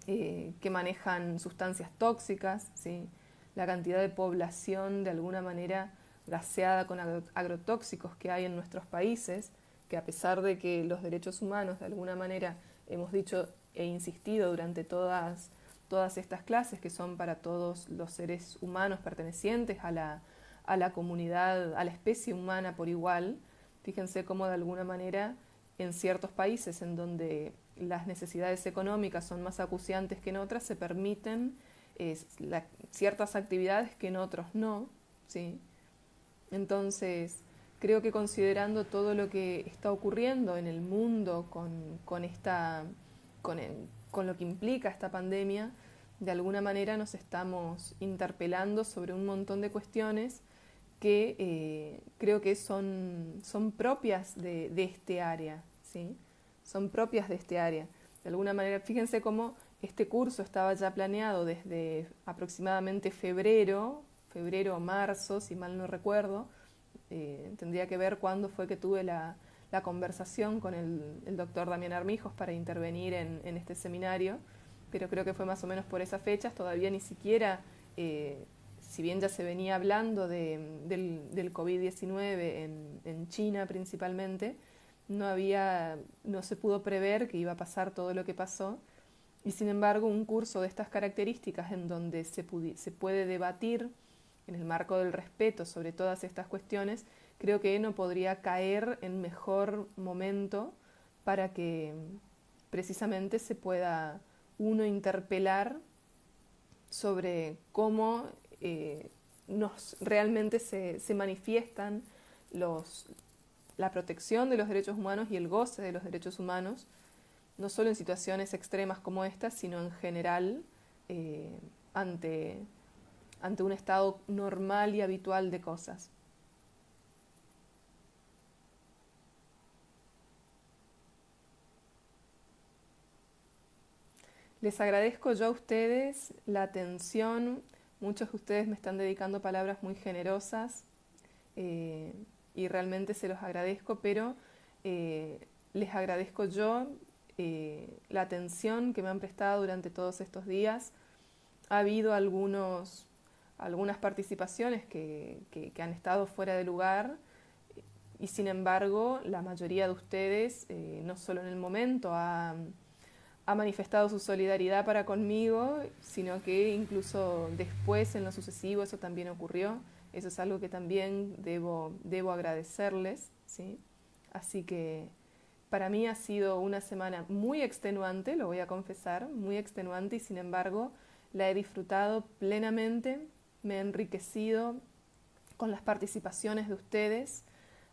que manejan sustancias tóxicas, ¿sí? La cantidad de población de alguna manera gaseada con agrotóxicos que hay en nuestros países, que a pesar de que los derechos humanos de alguna manera hemos dicho e insistido durante todas estas clases, que son para todos los seres humanos pertenecientes a la comunidad, a la especie humana por igual, fíjense cómo de alguna manera en ciertos países en donde las necesidades económicas son más acuciantes que en otras, se permiten ciertas actividades que en otros no, ¿sí? Entonces, creo que considerando todo lo que está ocurriendo en el mundo con lo que implica esta pandemia, de alguna manera nos estamos interpelando sobre un montón de cuestiones que creo que son propias de este área, ¿sí? Son propias de este área. De alguna manera, fíjense cómo Este curso estaba ya planeado desde aproximadamente febrero o marzo, si mal no recuerdo. Tendría que ver cuándo fue que tuve la conversación con el doctor Damián Armijos para intervenir en este seminario, pero creo que fue más o menos por esas fechas. Todavía ni siquiera, si bien ya se venía hablando del COVID-19 en China principalmente, no se pudo prever que iba a pasar todo lo que pasó. Y sin embargo, un curso de estas características en donde se puede debatir en el marco del respeto sobre todas estas cuestiones, creo que no podría caer en mejor momento para que precisamente se pueda uno interpelar sobre cómo realmente se manifiestan la protección de los derechos humanos y el goce de los derechos humanos, no solo en situaciones extremas como estas, sino en general ante un estado normal y habitual de cosas. Les agradezco yo a ustedes la atención. Muchos de ustedes me están dedicando palabras muy generosas y realmente se los agradezco, pero les agradezco yo la atención que me han prestado durante todos estos días. Ha habido algunas participaciones que han estado fuera de lugar y sin embargo la mayoría de ustedes, no solo en el momento, ha manifestado su solidaridad para conmigo, sino que incluso después, en lo sucesivo, eso también ocurrió. Eso es algo que también debo agradecerles, ¿sí? Así que para mí ha sido una semana muy extenuante, lo voy a confesar, muy extenuante, y sin embargo la he disfrutado plenamente, me he enriquecido con las participaciones de ustedes,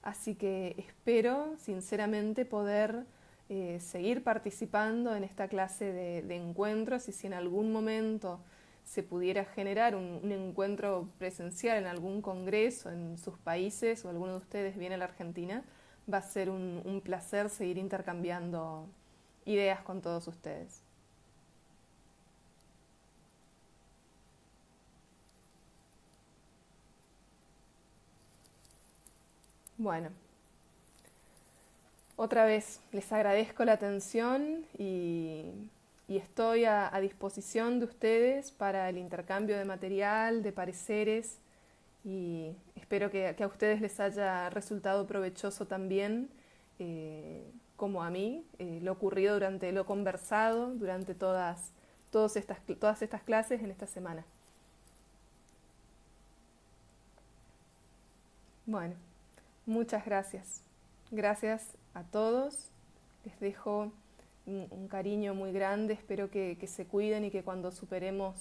así que espero sinceramente poder seguir participando en esta clase de encuentros, y si en algún momento se pudiera generar un encuentro presencial en algún congreso en sus países o alguno de ustedes viene a la Argentina, va a ser un placer seguir intercambiando ideas con todos ustedes. Bueno, otra vez les agradezco la atención y estoy a disposición de ustedes para el intercambio de material, de pareceres, y espero que a ustedes les haya resultado provechoso también, como a mí, lo ocurrido lo conversado durante todas estas clases en esta semana. Bueno, muchas gracias. Gracias a todos. Les dejo un cariño muy grande. Espero que se cuiden y que cuando superemos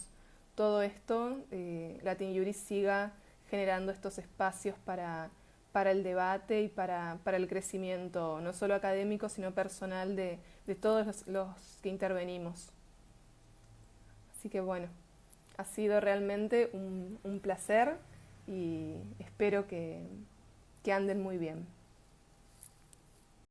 todo esto, Latin Juris siga generando estos espacios para el debate y para el crecimiento, no solo académico, sino personal de todos los que intervenimos. Así que bueno, ha sido realmente un placer y espero que anden muy bien.